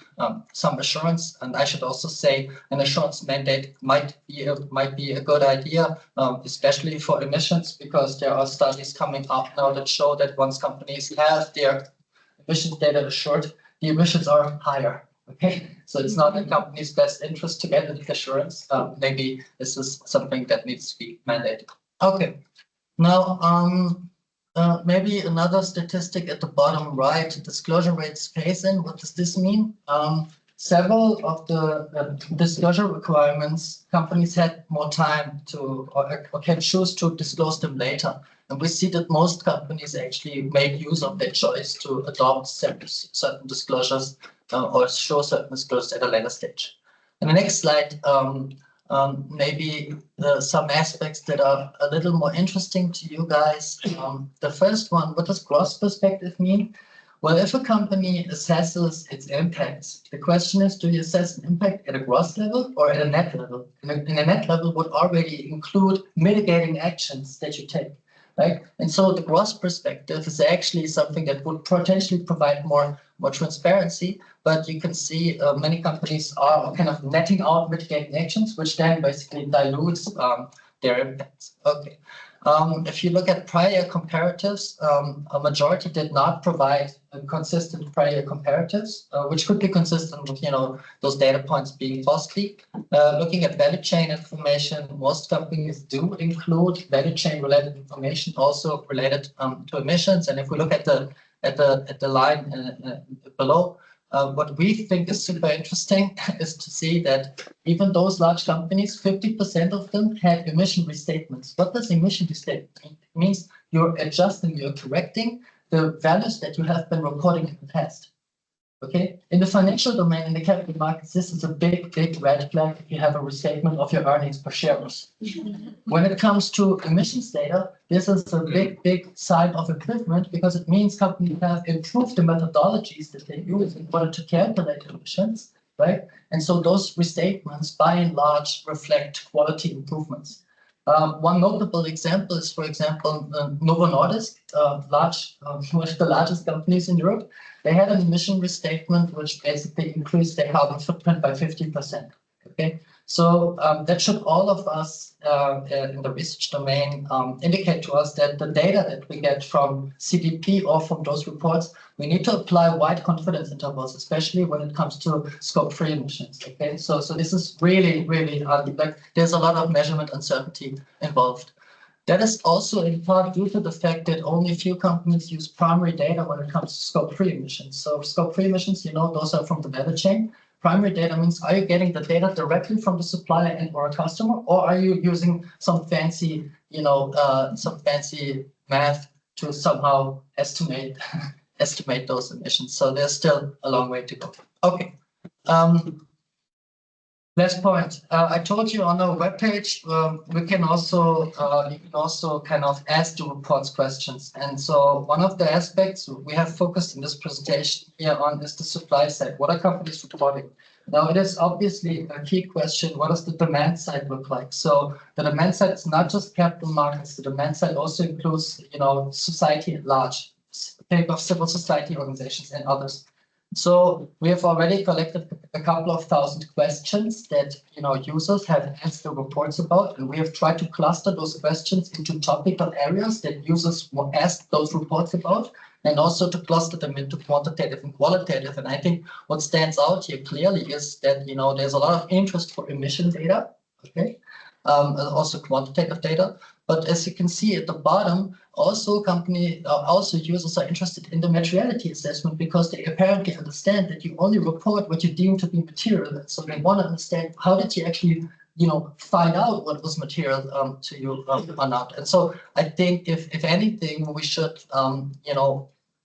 assurance. And I should also say an assurance mandate might be a good idea, especially for emissions, because there are studies coming up now that show that once companies have their emissions data assured, the emissions are higher. Okay, so it's not in company's best interest to get the assurance. Maybe this is something that needs to be mandated. Okay, now maybe another statistic at the bottom right: disclosure rates phase-in. What does this mean? Several of the disclosure requirements, companies had more time to or can choose to disclose them later. And we see that most companies actually make use of their choice to adopt certain disclosures or show certain disclosures at a later stage. In the next slide, maybe some aspects that are a little more interesting to you guys. The first one, what does gross perspective mean? Well, if a company assesses its impacts, the question is, do you assess an impact at a gross level or at a net level? In a net level would already include mitigating actions that you take, right? And so the gross perspective is actually something that would potentially provide more transparency, but you can see many companies are kind of netting out mitigating actions, which then basically dilutes their impacts. Okay. If you look at prior comparatives, a majority did not provide consistent prior comparatives, which could be consistent with, those data points being falsely. Looking at value chain information, most companies do include value chain related information, also related to emissions. And if we look at the line below, what we think is super interesting is to see that even those large companies, 50% of them had emission restatements. What does emission restatement mean? It means you're adjusting, you're correcting the values that you have been reporting in the past. Okay, in the financial domain, in the capital markets, this is a big red flag if you have a restatement of your earnings per share. When it comes to emissions data, this is a big sign of improvement because it means companies have improved the methodologies that they use in order to calculate emissions, right? And so those restatements, by and large, reflect quality improvements. One notable example is, for example, Novo Nordisk, one of the largest companies in Europe. They had an emission restatement which basically increased their carbon footprint by 50%. Okay, so that should all of us in the research domain indicate to us that the data that we get from CDP or from those reports, we need to apply wide confidence intervals, especially when it comes to scope 3 emissions. Okay, so this is really like there's a lot of measurement uncertainty involved. That is also in part due to the fact that only a few companies use primary data when it comes to scope 3 emissions. So scope 3 emissions, those are from the value chain. Primary data means, are you getting the data directly from the supplier and or a customer, or are you using some fancy, math to somehow estimate those emissions? So there's still a long way to go. Okay. Last point. I told you on our webpage, you can also kind of ask the reports questions. And so one of the aspects we have focused in this presentation here on is the supply side. What are companies reporting? Now, it is obviously a key question. What does the demand side look like? So the demand side is not just capital markets. The demand side also includes, society at large, think of civil society organizations and others. So we have already collected a couple of thousand questions that users have asked the reports about, and we have tried to cluster those questions into topical areas that users will ask those reports about, and also to cluster them into quantitative and qualitative. And I think what stands out here clearly is that there's a lot of interest for emission data, okay, also quantitative data. But as you can see at the bottom, also users are interested in the materiality assessment because they apparently understand that you only report what you deem to be material. So they want to understand how did you actually, find out what was material to you or not. And so I think if anything, we should,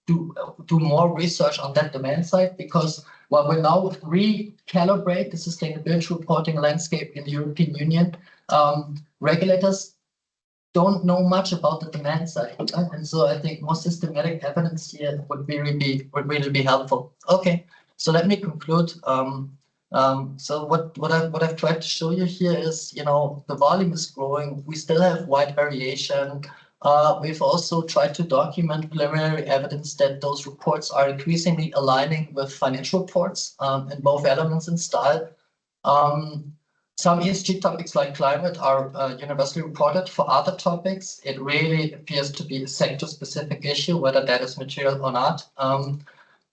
do more research on that demand side, because while we now recalibrate the sustainability reporting landscape in the European Union, regulators don't know much about the demand side, and so I think more systematic evidence here would really be helpful. Okay, so let me conclude. So what I've tried to show you here is, the volume is growing. We still have wide variation. We've also tried to document preliminary evidence that those reports are increasingly aligning with financial reports in both elements and style. Some ESG topics like climate are universally reported. For other topics, it really appears to be a sector-specific issue, whether that is material or not.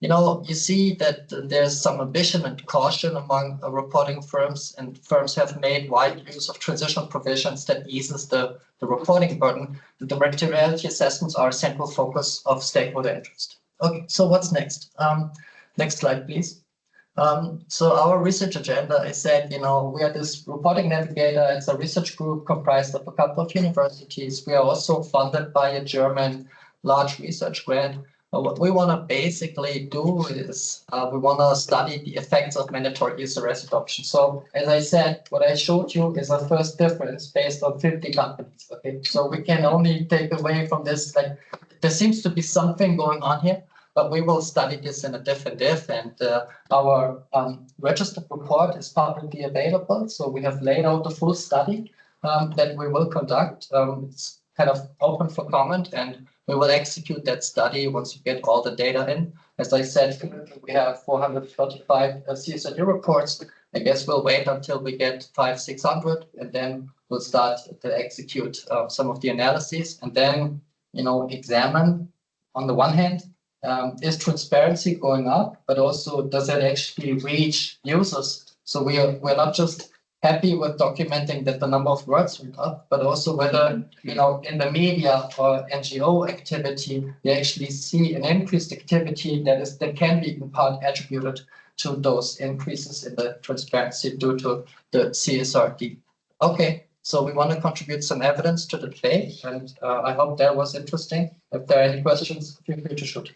You see that there's some ambition and caution among reporting firms, and firms have made wide use of transitional provisions that eases the reporting burden. The materiality assessments are a central focus of stakeholder interest. Okay, so what's next? Next slide, please. So our research agenda, I said, we are this reporting navigator. It's a research group comprised of a couple of universities. We are also funded by a German large research grant. What we want to basically do is we want to study the effects of mandatory ESRS adoption. So as I said, what I showed you is a first difference based on 50 companies. Okay, so we can only take away from this, like, there seems to be something going on here. but we will study this in a different div, and our registered report is publicly available. So we have laid out the full study that we will conduct. It's kind of open for comment, and we will execute that study once we get all the data in. As I said, we have 435 CSRD reports. I guess we'll wait until we get 500-600, and then we'll start to execute some of the analyses, and then, you know, examine on the one hand, is transparency going up, but also does it actually reach users? So we're not just happy with documenting that the number of words went up, but also whether, you know, in the media or NGO activity, they actually see an increased activity that can be in part attributed to those increases in the transparency due to the CSRD. Okay, so we want to contribute some evidence to the debate, and I hope that was interesting. If there are any questions, feel free to shoot.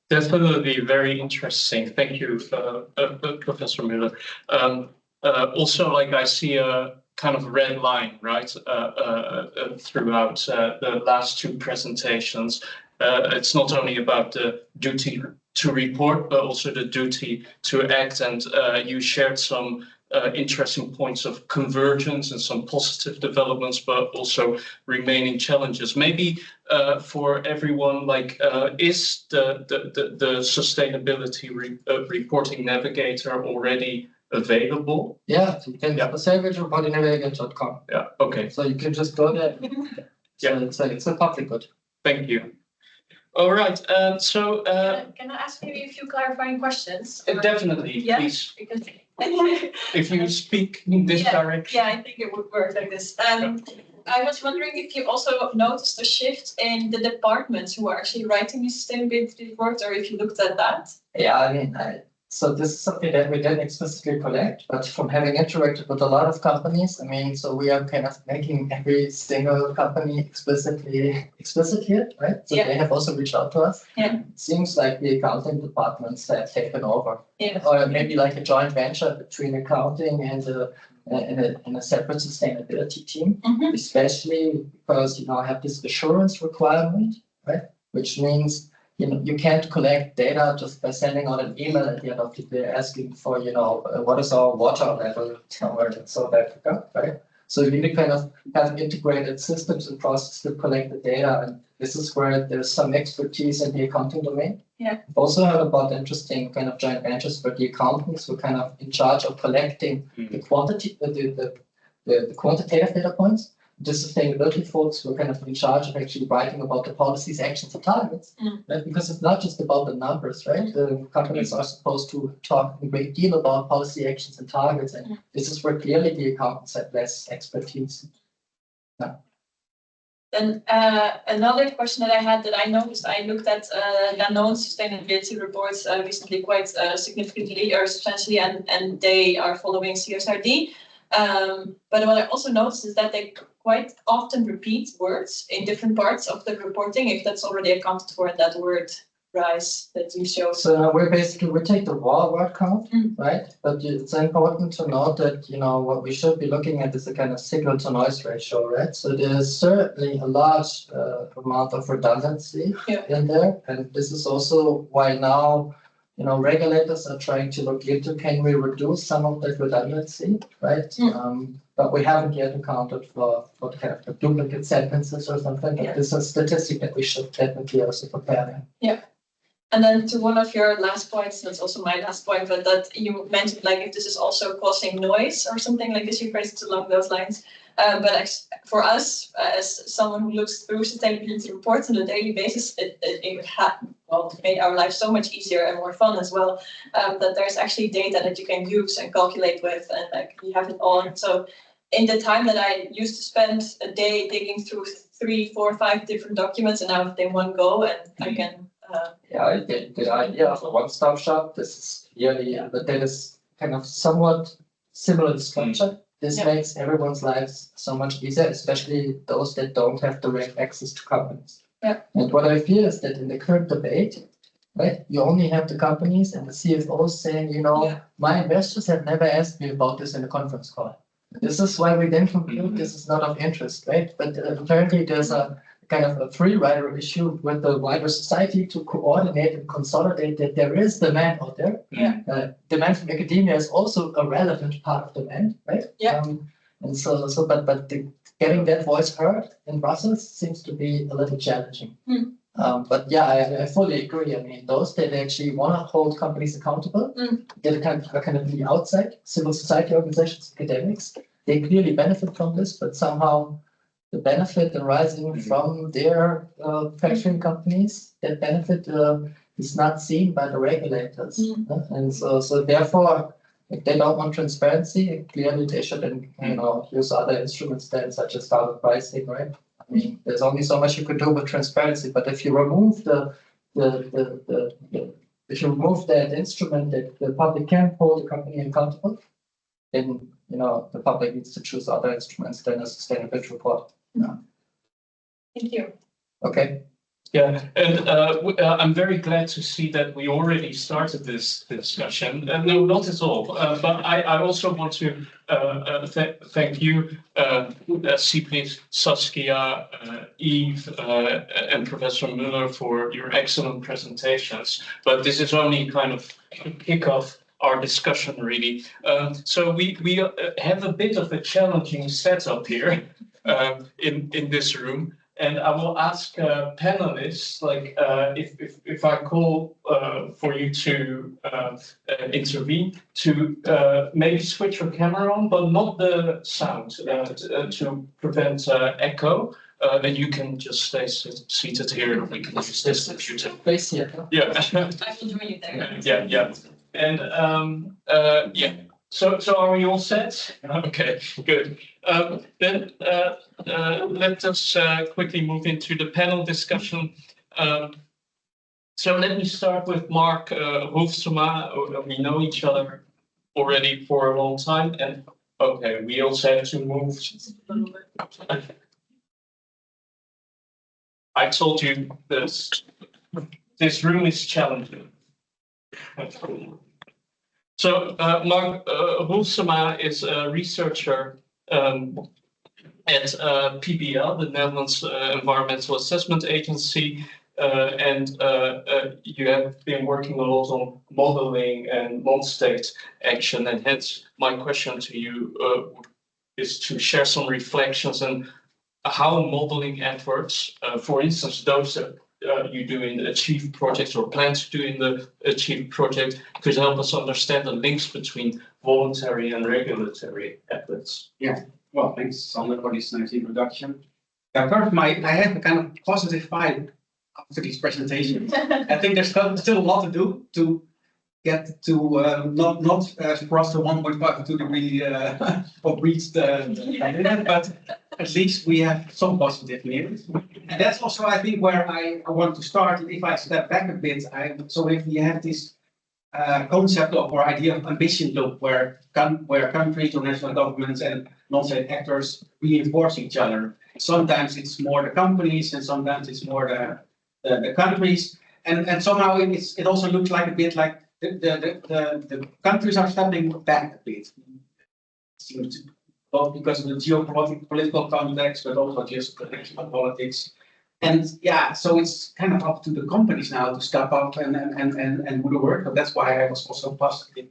Definitely very interesting. Thank you, Professor Müller. Also, like, I see a kind of red line, right, throughout the last two presentations. It's not only about the duty to report, but also the duty to act. And you shared some interesting points of convergence and some positive developments, but also remaining challenges. Maybe for everyone, like, is the sustainability reporting navigator already available? Yeah, so you can sustainabilityreportingnavigator.com. Yeah, okay. So you can just go there. Yeah, it's a public good. Thank you. All right, so Can I ask maybe a few clarifying questions? definitely, Yeah, please, because if you speak in this direction. yeah, I think it would work like this. I was wondering if you also noticed a shift in the departments who are actually writing the sustainability report, or if you looked at that. Yeah, I mean, so this is something that we didn't explicitly collect, but from having interacted with a lot of companies, I mean, so we are kind of making every single company explicit here, right? So Yeah. they have also reached out to us. Yeah. It seems like the accounting departments have taken over. Yeah. Or maybe like a joint venture between accounting and a separate sustainability team, Mhm. especially because, you know, I have this assurance requirement, right? Which means, you know, you can't collect data just by sending out an email at the end of the day asking for, you know, what is our water level somewhere in South Africa, right? So you need to kind of have integrated systems and processes to collect the data, and this is where there's some expertise in the accounting domain. Yeah. I've also heard about interesting kind of joint ventures where the accountants were kind of in charge of collecting the quantity, the quantitative data points. The sustainability folks were kind of in charge of actually writing about the policies, actions, and targets, right? Because it's not just about the numbers, right? The companies are supposed to talk a great deal about policy, actions, and targets, and this is where clearly the accountants have less expertise. Yeah. Then another question that I had that I noticed, I looked at Danone's sustainability reports recently quite significantly or substantially, and they are following CSRD. But what I also noticed is that they quite often repeat words in different parts of the reporting, if that's already accounted for in that word rise that you showed. So we take the raw word count, right? But it's important to note that, you know, what we should be looking at is a kind of signal to noise ratio, right? So there's certainly a large amount of redundancy in there, and this is also why now, you know, regulators are trying to look into, can we reduce some of that redundancy, right? But we haven't yet accounted for what kind of duplicate sentences or something. But this is a statistic that we should definitely also prepare. Yeah. And then to one of your last points, that's also my last point, but that you mentioned, like, if this is also causing noise or something like this, you phrased it along those lines. But for us, as someone who looks through sustainability reports on a daily basis, it made our life so much easier and more fun as well. That there's actually data that you can use and calculate with, and like you have it all. So in the time that I used to spend a day digging through 3, 4, 5 different documents, and now they one go, and I can. The idea of a one-stop shop. This is really that is kind of somewhat similar to structure. This makes everyone's lives so much easier, especially those that don't have direct access to companies. Yeah. And what I feel is that in the current debate, right, you only have the companies and the CFOs saying, you know, my investors have never asked me about this in a conference call. This is why we then conclude this is not of interest, right? But apparently there's a kind of a free rider issue with the wider society to coordinate and consolidate that there is demand out there. Yeah. Demand from academia is also a relevant part of demand, right? Yeah. And but getting that voice heard in Brussels seems to be a little challenging. But yeah, I fully agree. I mean, those that actually want to hold companies accountable, that kind of the outside civil society organizations, academics, they clearly benefit from this, but somehow the benefit arising from their factoring companies, that benefit is not seen by the regulators. And so therefore, if they don't want transparency, clearly they should, use other instruments then, such as target pricing, right? I mean, there's only so much you could do with transparency, but if you remove if you remove that instrument that the public can hold the company accountable, then the public needs to choose other instruments than a sustainability report. Thank you. Okay. Yeah, and I'm very glad to see that we already started this discussion. No, not at all. But I also want to thank you, Sybrig, Saskia, Yves, and Professor Müller for your excellent presentations. But this is only kind of a kickoff our discussion, really. So we have a bit of a challenging setup here in this room. And I will ask panelists, like, if I call for you to intervene, to maybe switch your camera on, but not the sound, to prevent echo. And you can just stay seated here, and we can use this computer. Place here. Yeah. I will join you there. Yeah. And yeah. So are we all set? Okay, good. Then let us quickly move into the panel discussion. So let me start with Mark Roelfsema. We know each other already for a long time, and okay, we also have to move. I told you this room is challenging. So Mark Roelfsema is a researcher at PBL, the Netherlands Environmental Assessment Agency, and you have been working a lot on modeling and non-state action. And hence, my question to you is to share some reflections on how modeling efforts, for instance, those that you do in the Achieve project or plan to do in the Achieve project, could help us understand the links between voluntary and regulatory efforts. Yeah, well, thanks, Sander, for this nice introduction. First, I have a kind of positive vibe after these presentations. I think there's still a lot to do to get to not cross the 1.5 degree or reach the but at least we have some positive news. And that's also, I think, where I want to start. If I step back a bit, so if you have this concept of or idea of ambition loop, where countries or national governments and non-state actors reinforce each other. Sometimes it's more the companies, and sometimes it's more the countries, and somehow it also looks like a bit like the countries are stepping back a bit. Both because of the geopolitical context, but also just the national politics. And yeah, so it's kind of up to the companies now to step up and do the work. But that's why I was also positive.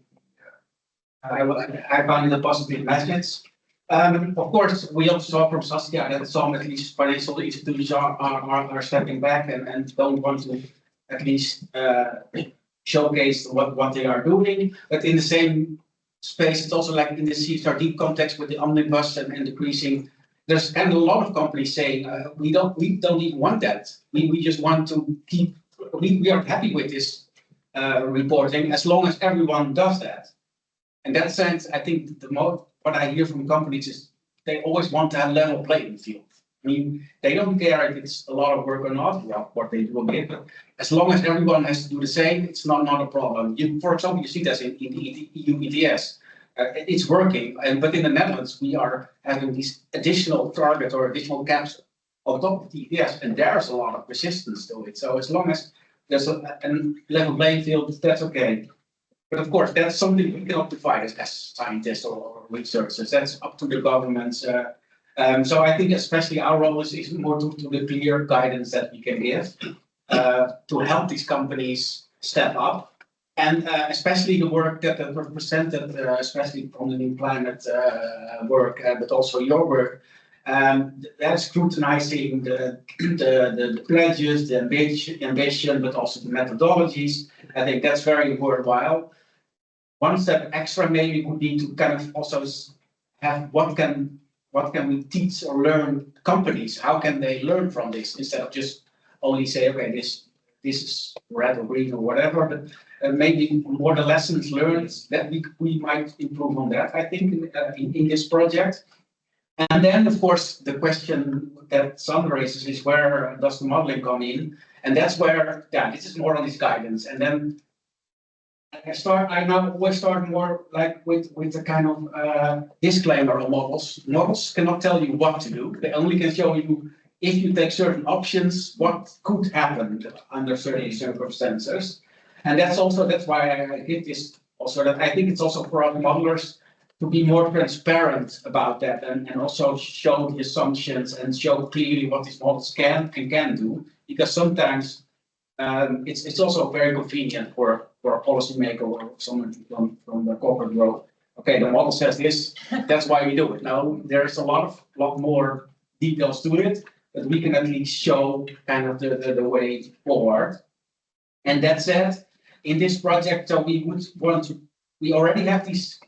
I found it a positive message. Of course, we also saw from Saskia that some, at least financial institutions, are stepping back and don't want to at least showcase what they are doing. But in the same space, it's also like in the CSRD context with the omnibus and decreasing. There's kind of a lot of companies saying we don't even want that. We just want to keep. We are happy with this reporting as long as everyone does that. In that sense, I think what I hear from companies is they always want to have level playing field. I mean, they don't care if it's a lot of work or not. Yeah, of course they do a bit, but as long as everyone has to do the same, it's not a problem. For example, you see this in the EU ETS. It's working, but in the Netherlands, we are having these additional targets or additional caps on top of the ETS, and there's a lot of resistance to it. So as long as there's a level playing field, that's okay. But of course, that's something we cannot provide as scientists or researchers. That's up to the governments. So I think especially our role is more to the clear guidance that we can give to help these companies step up. And especially the work that was presented, especially from the NewClimate work, but also your work, that is scrutinizing the pledges, the ambition, but also the methodologies. I think that's very worthwhile. One step extra maybe would be to kind of also have what can we teach or learn companies? How can they learn from this instead of just only say, okay, this is red or green or whatever, but maybe more the lessons learned that we might improve on that, I think, in this project. And then, of course, the question that Sandra raises is where does the modeling come in? And that's where, yeah, this is more on this guidance. And then I now always start more like with a kind of disclaimer on models. Models cannot tell you what to do. They only can show you if you take certain options, what could happen under certain circumstances. And that's why I did this also, that I think it's also for our modelers to be more transparent about that and also show the assumptions and show clearly what these models can do, because sometimes it's also very convenient for a policymaker or someone from the corporate world. Okay, the model says this, that's why we do it. Now there's a lot more details to it, but we can at least show kind of the way forward. And that said, in this project, so we already have these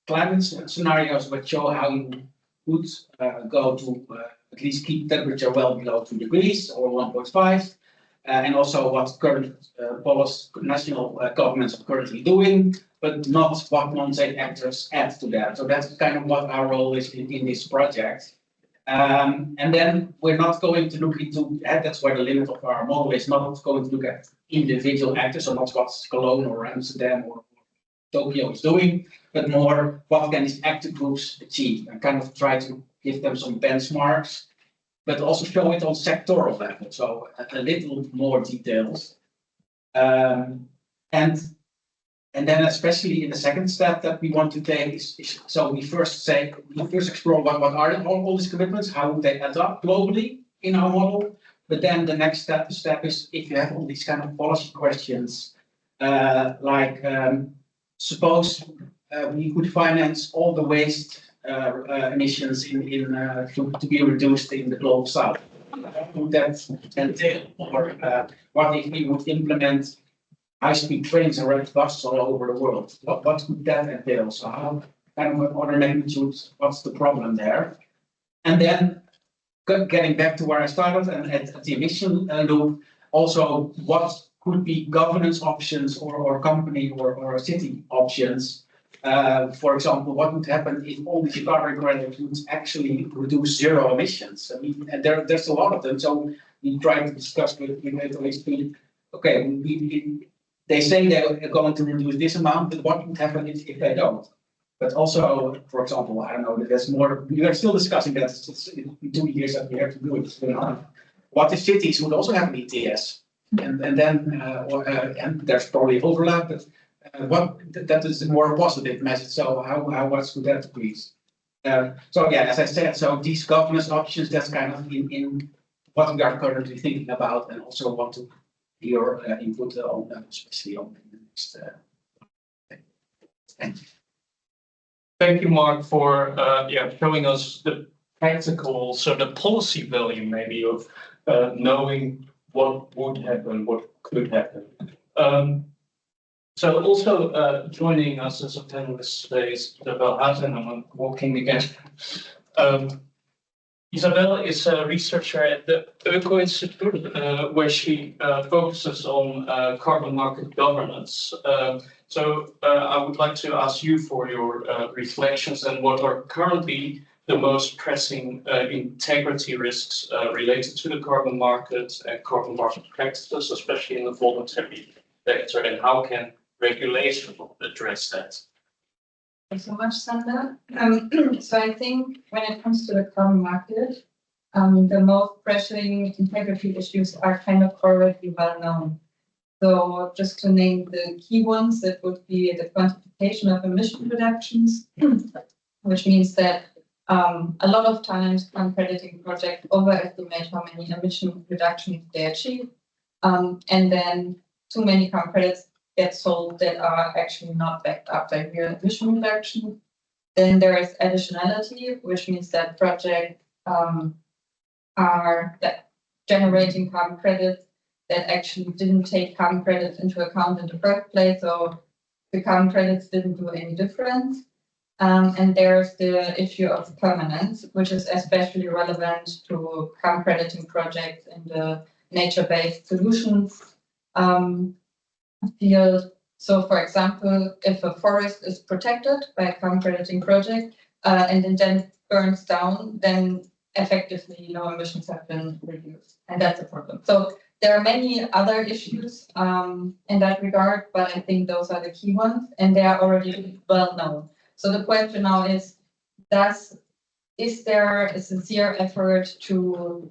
climate scenarios which show how you would go to at least keep temperature well below 2 degrees or 1.5, and also what current national governments are currently doing, but not what non-state actors add to that. So that's kind of what our role is in this project. And then we're not going to look into, that's where the limit of our model is, not going to look at individual actors, or not what Cologne or Amsterdam or Tokyo is doing, but more what can these actor groups achieve, and kind of try to give them some benchmarks, but also show it on sectoral level, so a little more details. And then especially in the second step that we want to take is so we first explore what are all these commitments, how would they add up globally in our model, but then the next step is if you have all these kind of policy questions, like suppose we could finance all the waste emissions to be reduced in the global south. What would that entail? Or what if we would implement high-speed trains and red buses all over the world? What could that entail? So how kind of order magnitude, what's the problem there? And then getting back to where I started and at the emission loop, also what could be governance options or company or city options. For example, what would happen if all these carbon credits would actually reduce zero emissions? I mean, and there's a lot of them. So we try to discuss with OEKO. Okay, they say they're going to reduce this amount, but what would happen if they don't? But also, for example, I don't know, there's more, we are still discussing that. It's in 2 years that we have to do it. What if cities would also have an ETS? And then, and there's probably overlap, but that is a more positive message. So how much would that decrease? So yeah, as I said, so these governance options, that's kind of in what we are currently thinking about, and also want to hear input on them, especially on the next. Thank you. Thank you, Mark, for showing us the practical, so the policy value maybe of knowing what would happen, what could happen. So also joining us as a panelist today is Isabel Haase, and I'm walking again. Isabel is a researcher at the OEKO Institute, where she focuses on carbon market governance. So I would like to ask you for your reflections and what are currently the most pressing integrity risks related to the carbon market and carbon market practices, especially in the voluntary sector, and how can regulation address that? Thanks so much, Sander. So I think when it comes to the carbon market, the most pressing integrity issues are kind of already well known. So just to name the key ones, that would be the quantification of emission reductions, which means that A lot of times, carbon crediting projects overestimate how many emission reductions they achieve, and then too many carbon credits get sold that are actually not backed up by real emission reduction. Then there is additionality, which means that projects are generating carbon credits that actually didn't take carbon credits into account in the first place, so the carbon credits didn't do any difference. And there's the issue of permanence, which is especially relevant to carbon crediting projects in the nature-based solutions field. So, for example, if a forest is protected by a carbon crediting project and then burns down, then effectively no emissions have been reduced, and that's a problem. So there are many other issues in that regard, but I think those are the key ones, and they are already well known. So the question now is there a sincere effort to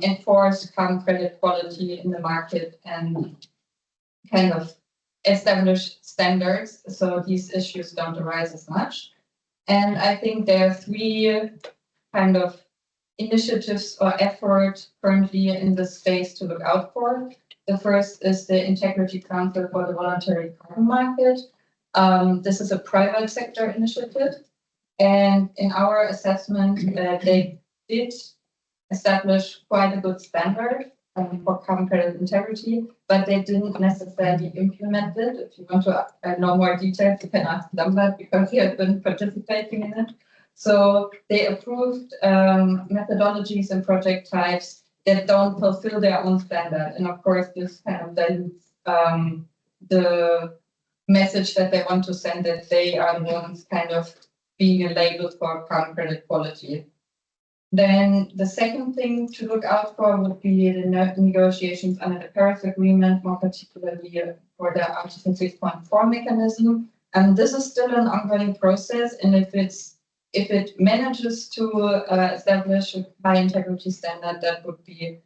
enforce carbon credit quality in the market and kind of establish standards so these issues don't arise as much? And I think there are three kind of initiatives or effort currently in this space to look out for. The first is the Integrity Council for the Voluntary Carbon Market. This is a private sector initiative, and in our assessment, they did establish quite a good standard for carbon credit integrity, but they didn't necessarily implement it. If you want to know more details, you can ask them that because he has been participating in it. So they approved methodologies and project types that don't fulfill their own standard. And of course, this kind of dilutes the message that they want to send, that they are the ones kind of being a label for carbon credit quality. Then the second thing to look out for would be the negotiations under the Paris Agreement, more particularly for the Article 6.4 mechanism. And this is still an ongoing process, and if it manages to establish a high integrity standard, that would be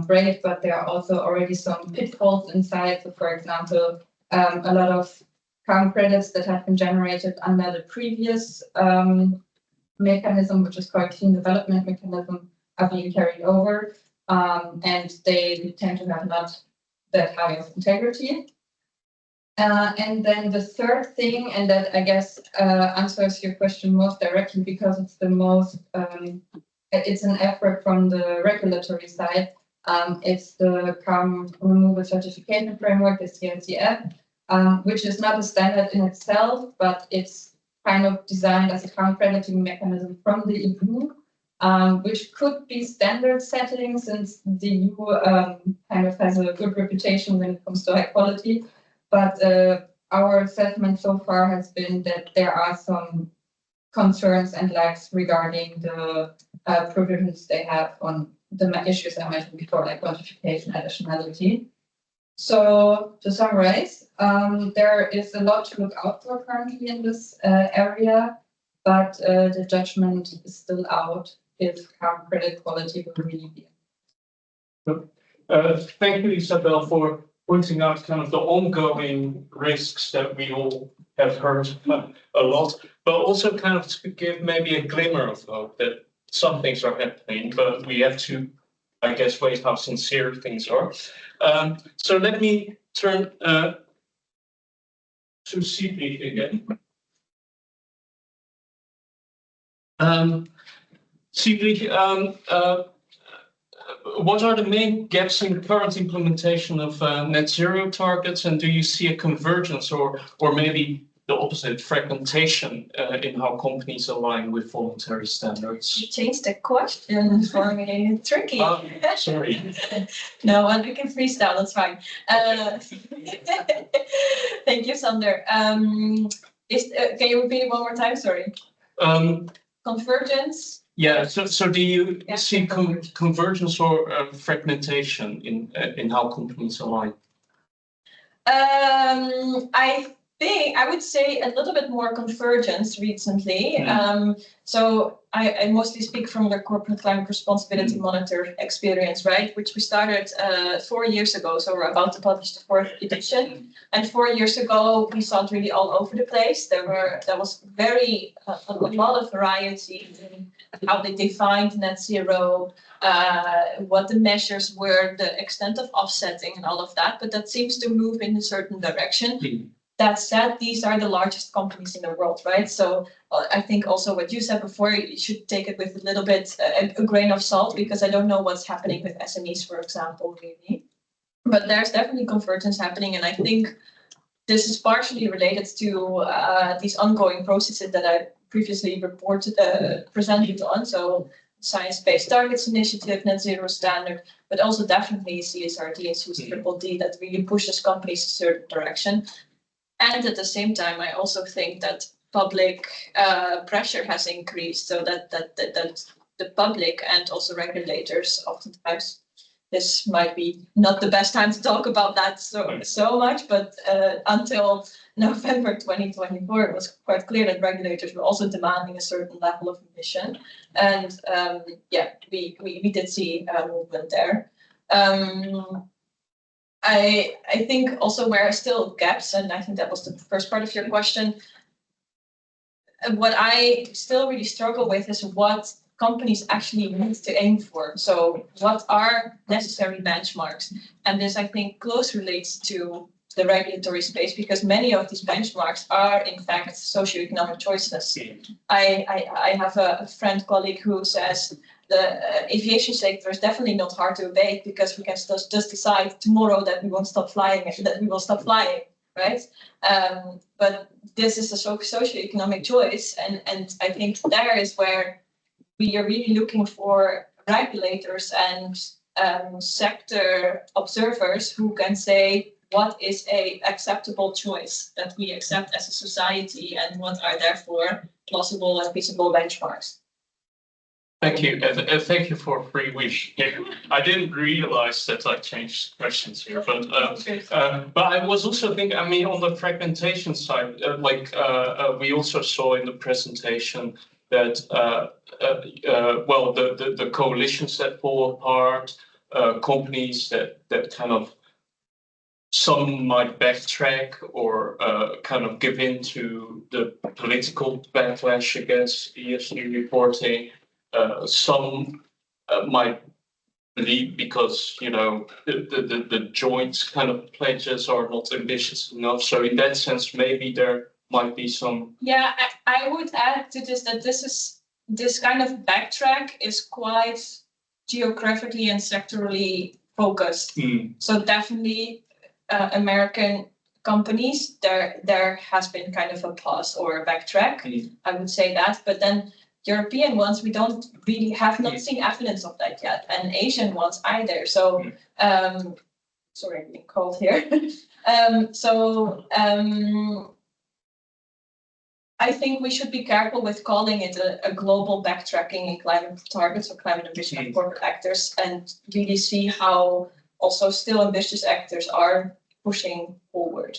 great. But there are also already some pitfalls inside. So, for example, a lot of carbon credits that have been generated under the previous mechanism, which is called Clean Development Mechanism, are being carried over, and they tend to have not that high of integrity. And then the third thing, and that I guess answers your question most directly because it's the most, it's an effort from the regulatory side. It's the Carbon Removal Certification Framework, the CSDDD, which is not a standard in itself, but it's kind of designed as a carbon crediting mechanism from the EU, which could be standard setting since the EU kind of has a good reputation when it comes to high quality. But our assessment so far has been that there are some concerns and lacks regarding the provisions they have on the issues I mentioned before, like quantification, additionality. So to summarize, there is a lot to look out for currently in this area, but the judgment is still out if carbon credit quality will really be. Thank you, Isabel, for pointing out kind of the ongoing risks that we all have heard a lot, but also kind of to give maybe a glimmer of hope that some things are happening, but we have to, I guess, wait how sincere things are. So let me turn to Sybrig again. Sybrig, what are the main gaps in current implementation of net zero targets, and do you see a convergence or maybe the opposite, fragmentation in how companies align with voluntary standards? You changed the question for me. Tricky. Sorry. No, we can freestyle. That's fine. Thank you, Sander. Can you repeat it one more time? Sorry. Convergence. Yeah. So do you see convergence or fragmentation in how companies align? I would say a little bit more convergence recently. So I mostly speak from the corporate climate responsibility monitor experience, right? Which we started 4 years ago. So we're about to publish the 4th edition. And 4 years ago, we saw it really all over the place. There was a lot of variety in how they defined net zero, what the measures were, the extent of offsetting and all of that. But that seems to move in a certain direction. That said, these are the largest companies in the world, right? So I think also what you said before, you should take it with a little bit, a grain of salt, because I don't know what's happening with SMEs, for example, really. But there's definitely convergence happening. And I think this is partially related to these ongoing processes that I previously presented on. So Science-Based Targets Initiative, Net Zero Standard, but also definitely CSRD and CSDDD that really pushes companies a certain direction. And at the same time, I also think that public pressure has increased, so that the public and also regulators oftentimes, this might be not the best time to talk about that so much, but until November 2024, it was quite clear that regulators were also demanding a certain level of emission. And we did see movement there. I think also where are still gaps, and I think that was the first part of your question. What I still really struggle with is what companies actually need to aim for. So what are necessary benchmarks? And this, I think, close relates to the regulatory space, because many of these benchmarks are, in fact, socioeconomic choices. I have a friend, colleague, who says the aviation sector is definitely not hard to abate, because we can just decide tomorrow that we won't stop flying, that we will stop flying, right? But this is a socioeconomic choice, and I think there is where we are really looking for regulators and sector observers who can say what is a acceptable choice that we accept as a society, and what are therefore plausible and feasible benchmarks. Thank you. Thank you for free wish. I didn't realize that I changed questions here, but I was also thinking, I mean, on the fragmentation side, we also saw in the presentation that, the coalitions that fall apart, companies that kind of, some might backtrack or kind of give in to the political backlash against ESG reporting. Some might believe because, you know, the joint kind of pledges are not ambitious enough. So in that sense, maybe there might be some. Yeah, I would add to this that this kind of backtrack is quite geographically and sectorally focused. So definitely American companies, there has been kind of a pause or a backtrack. I would say that, but then European ones, we don't really have not seen evidence of that yet, and Asian ones either. So, sorry, I'm being cold here. I think we should be careful with calling it a global backtracking in climate targets or climate ambition of corporate actors, and really see how also still ambitious actors are pushing forward.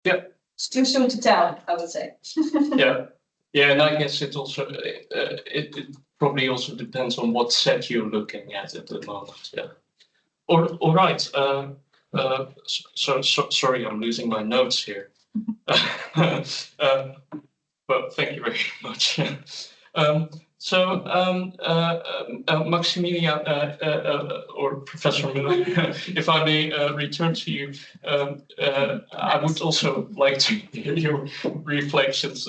Yeah. It's too soon to tell, I would say. Yeah, and I guess it also it probably also depends on what set you're looking at the moment. Yeah. All right. So sorry, I'm losing my notes here. But thank you very much. Maximilian or Professor Müller, if I may return to you, I would also like to hear your reflections.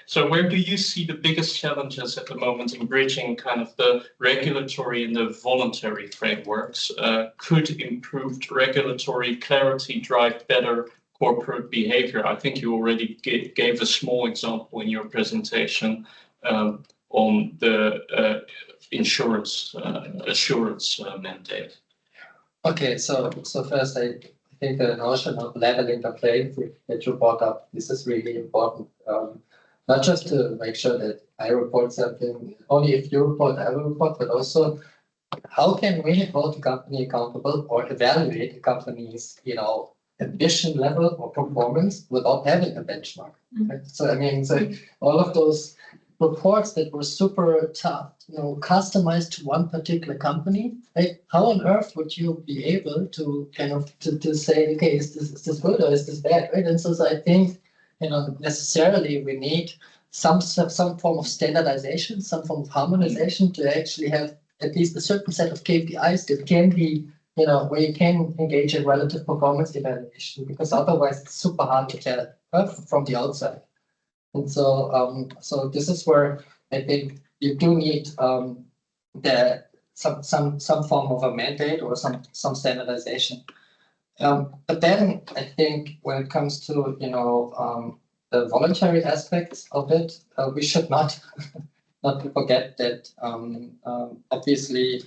So where do you see the biggest challenges at the moment in bridging kind of the regulatory and the voluntary frameworks? Could improved regulatory clarity drive better corporate behavior? I think you already gave a small example in your presentation on the insurance assurance mandate. Okay, so first I think the notion of leveling the playing field that you brought up, this is really important. Not just to make sure that I report something, only if you report, I will report, but also how can we hold the company accountable or evaluate the company's, ambition level or performance without having a benchmark. Right? So I mean, so all of those reports that were super tough, customized to one particular company, like how on earth would you be able to kind of to say, okay, is this good or is this bad, right? And so I think, necessarily we need some form of standardization, some form of harmonization to actually have at least a certain set of KPIs that can be, where you can engage in relative performance evaluation, because otherwise it's super hard to tell from the outside. And so, so this is where I think you do need some form of a mandate or some standardization. But then I think when it comes to the voluntary aspects of it, we should not forget that obviously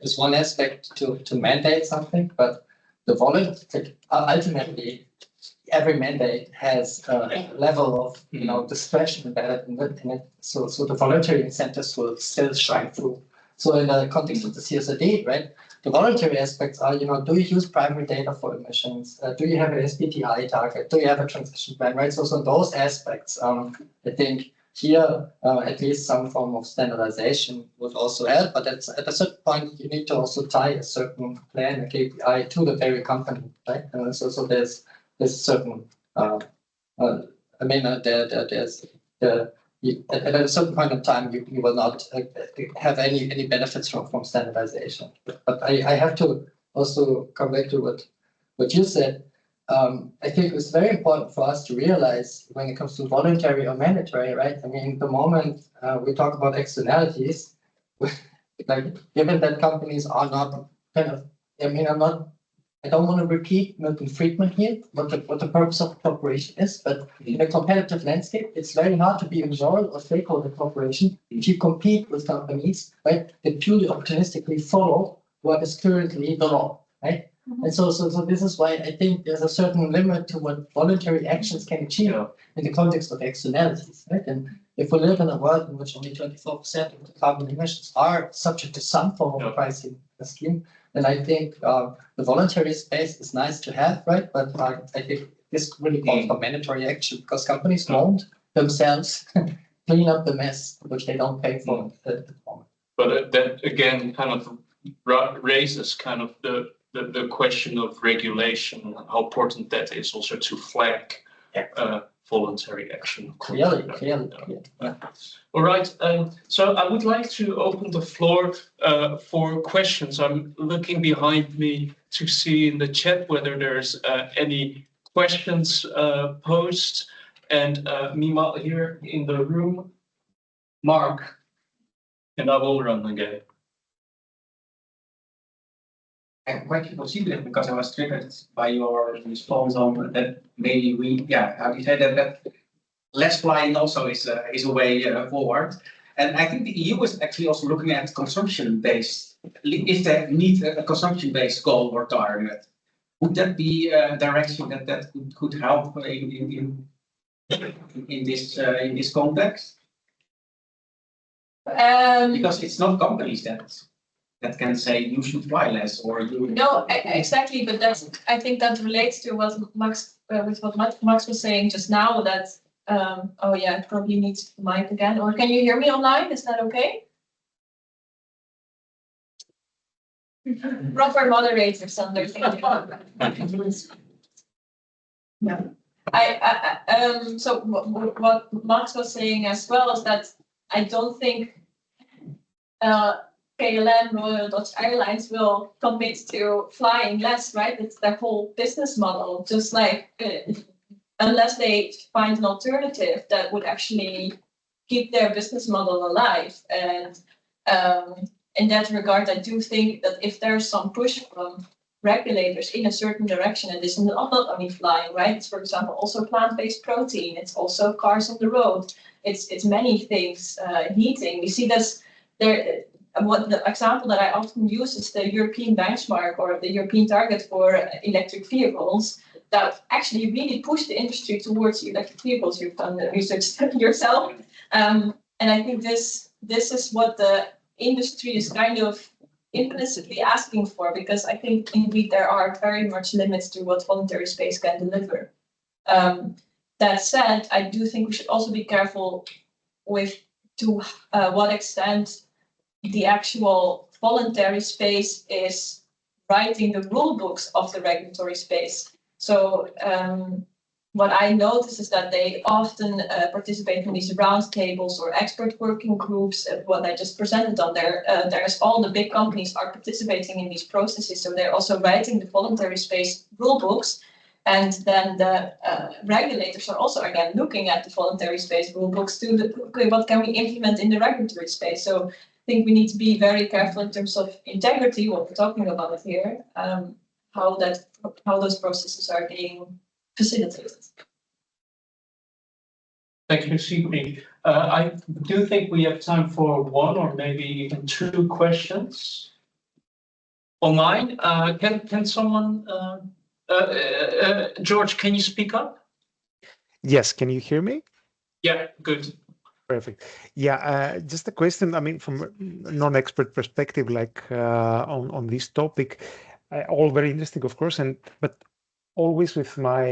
is one aspect to mandate something, but the voluntary ultimately. Every mandate has a level of discretion embedded in it, so the voluntary incentives will still shine through. So in the context of the CSRD, right, the voluntary aspects are, do you use primary data for emissions? Do you have an SBTi target? Do you have a transition plan, right? So those aspects, I think here at least some form of standardization would also help, but at a certain point you need to also tie a certain plan, a KPI to the very company, right? And so there's certain, I mean, there's at a certain point in time, you will not have any benefits from standardization. But I have to also come back to what you said. I think it's very important for us to realize when it comes to voluntary or mandatory, right? I mean, the moment we talk about externalities, like given that companies are not kind of, I don't want to repeat Milton Friedman here, what the purpose of cooperation is, but in a competitive landscape, it's very hard to be a moral or stakeholder cooperation if you compete with companies, right, that purely opportunistically follow what is currently the law, right? And so this is why I think there's a certain limit to what voluntary actions can achieve in the context of externalities, right? And if we live in a world in which only 24% of the carbon emissions are subject to some form of pricing scheme, then I think the voluntary space is nice to have, right? But I think this really calls for mandatory action because companies won't themselves clean up the mess which they don't pay for at the moment. But that again kind of raises kind of the question of regulation, how important that is also to flag voluntary action. Clearly. All right, so I would like to open the floor for questions. I'm looking behind me to see in the chat whether there's any questions posed. And meanwhile, here in the room, Mark, and I will run again. I'm quite considerate because I was triggered by your response on that maybe we, how do you say that less flying also is a way forward. And I think the EU is actually also looking at consumption-based. If they need a consumption-based goal or target, would that be a direction that could help in this context? Because it's not companies that can say you should fly less or you. No, exactly, but I think that relates to what Max was saying just now. That it probably needs the mic again. Or can you hear me online? Is that okay? Proper moderator, Sander. Yeah. So what Max was saying as well is that I don't think KLM, Royal Dutch Airlines will commit to flying less, right? It's their whole business model. Just like unless they find an alternative that would actually keep their business model alive. And in that regard, I do think that if there's some push from regulators in a certain direction, and this is not only flying, right? It's, for example, also plant-based protein. It's also cars on the road. It's many things. Heating. We see this there. What the example that I often use is the European benchmark or the European target for electric vehicles that actually really push the industry towards electric vehicles. You've done the research yourself, and I think this is what the industry is kind of implicitly asking for, because I think indeed there are very much limits to what voluntary space can deliver. That said, I do think we should also be careful with to what extent the actual voluntary space is writing the rule books of the regulatory space. So what I notice is that they often participate in these roundtables or expert working groups. What I just presented on there, there's all the big companies are participating in these processes. So they're also writing the voluntary space rule books. And then the regulators are also, again, looking at the voluntary space rule books to look, okay, what can we implement in the regulatory space? So I think we need to be very careful in terms of integrity, what we're talking about here, how those processes are being facilitated. Thank you, Sybrig. I do think we have time for one or maybe even two questions online. Can someone, George, can you speak up? Yes, can you hear me? Yeah, good. Perfect. Yeah, just a question. I mean, from a non-expert perspective, like on this topic, all very interesting, of course, but always with my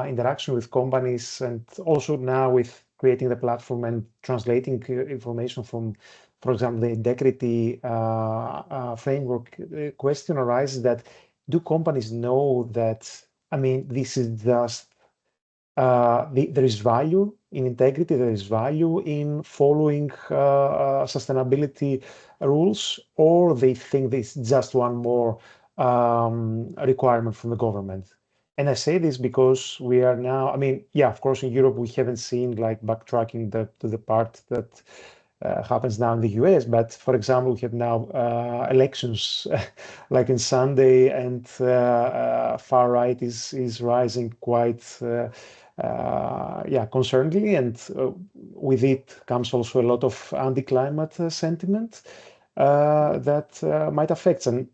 interaction with companies and also now with creating the platform and translating information from, for example, the integrity framework, question arises that do companies know that, I mean, this is just, there is value in integrity, there is value in following sustainability rules, or they think this is just one more requirement from the government? And I say this because we are now, I mean, yeah, of course, in Europe, we haven't seen like backtracking to the part that happens now in the US. But for example, we have now elections like in Sunday, and far right is rising quite concerningly. And with it comes also a lot of anti-climate sentiment that might affect. And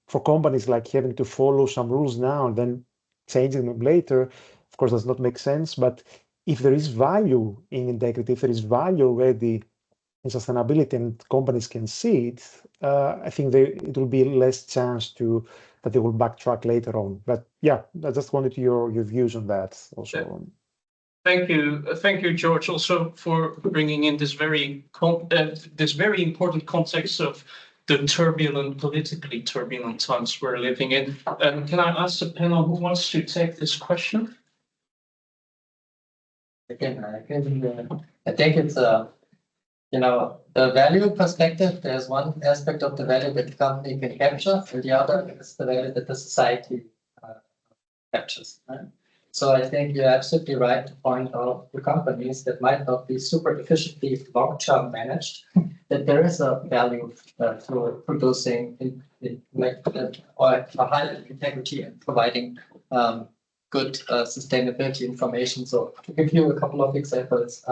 for companies like having to follow some rules now and then changing them later, of course, does not make sense. But if there is value in integrity, if there is value already in sustainability and companies can see it, I think it will be less chance that they will backtrack later on. But yeah, I just wanted your views on that also. Yeah. Thank you, George, also for bringing in this very important context of the politically turbulent times we're living in. Can I ask the panel who wants to take this question? Again, I think it's the value perspective. There's one aspect of the value that the company can capture, and the other is the value that the society captures. Right? So I think you're absolutely right to point out the companies that might not be super efficiently long-term managed, that there is a value to producing or a high integrity and providing good sustainability information. So to give you a couple of examples,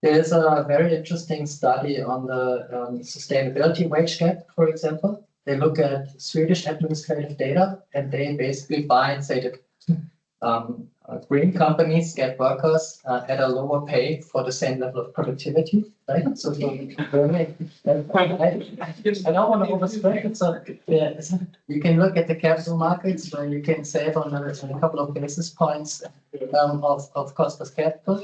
there is a very interesting study on the sustainability wage gap, for example. They look at Swedish administrative data, and they basically find, say, that green companies get workers at a lower pay for the same level of productivity, right? So I don't want to overspread it. So you can look at the capital markets where you can save on a couple of basis points of cost of capital.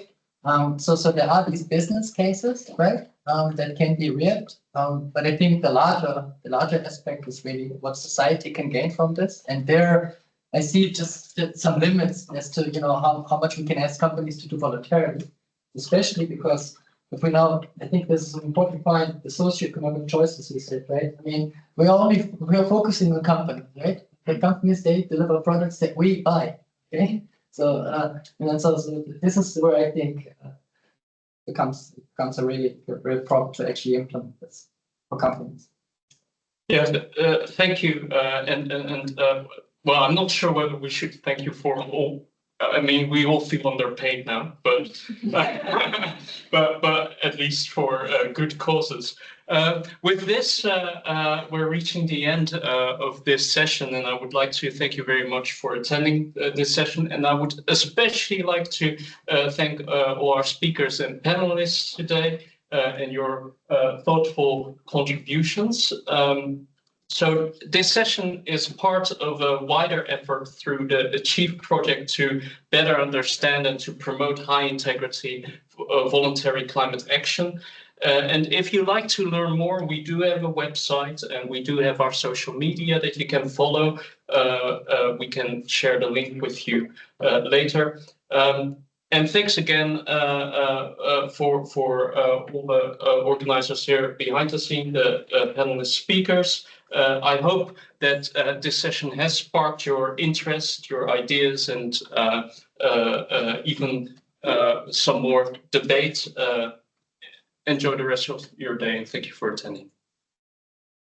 So there are these business cases, right, that can be reaped. But I think the larger aspect is really what society can gain from this, and there I see just some limits as to how much we can ask companies to do voluntarily, especially because if we now, I think this is an important point, the socioeconomic choices we said, right? I mean, we are focusing on companies, right? The companies, they deliver products that we buy, okay? So this is where I think becomes a really problem to actually implement this for companies. Yeah, thank you, well, I'm not sure whether we should thank you for all. I mean, we all feel underpaid now, but at least for good causes. With this, we're reaching the end of this session, and I would like to thank you very much for attending this session. And I would especially like to thank all our speakers and panelists today. and your thoughtful contributions. So this session is part of a wider effort through the Achieve project to better understand and to promote high integrity voluntary climate action. And if you like to learn more, we do have a website and we do have our social media that you can follow. We can share the link with you later. And thanks again for all the organizers here behind the scene, the panelist speakers. I hope that this session has sparked your interest, your ideas, and even some more debate. Enjoy the rest of your day, and thank you for attending.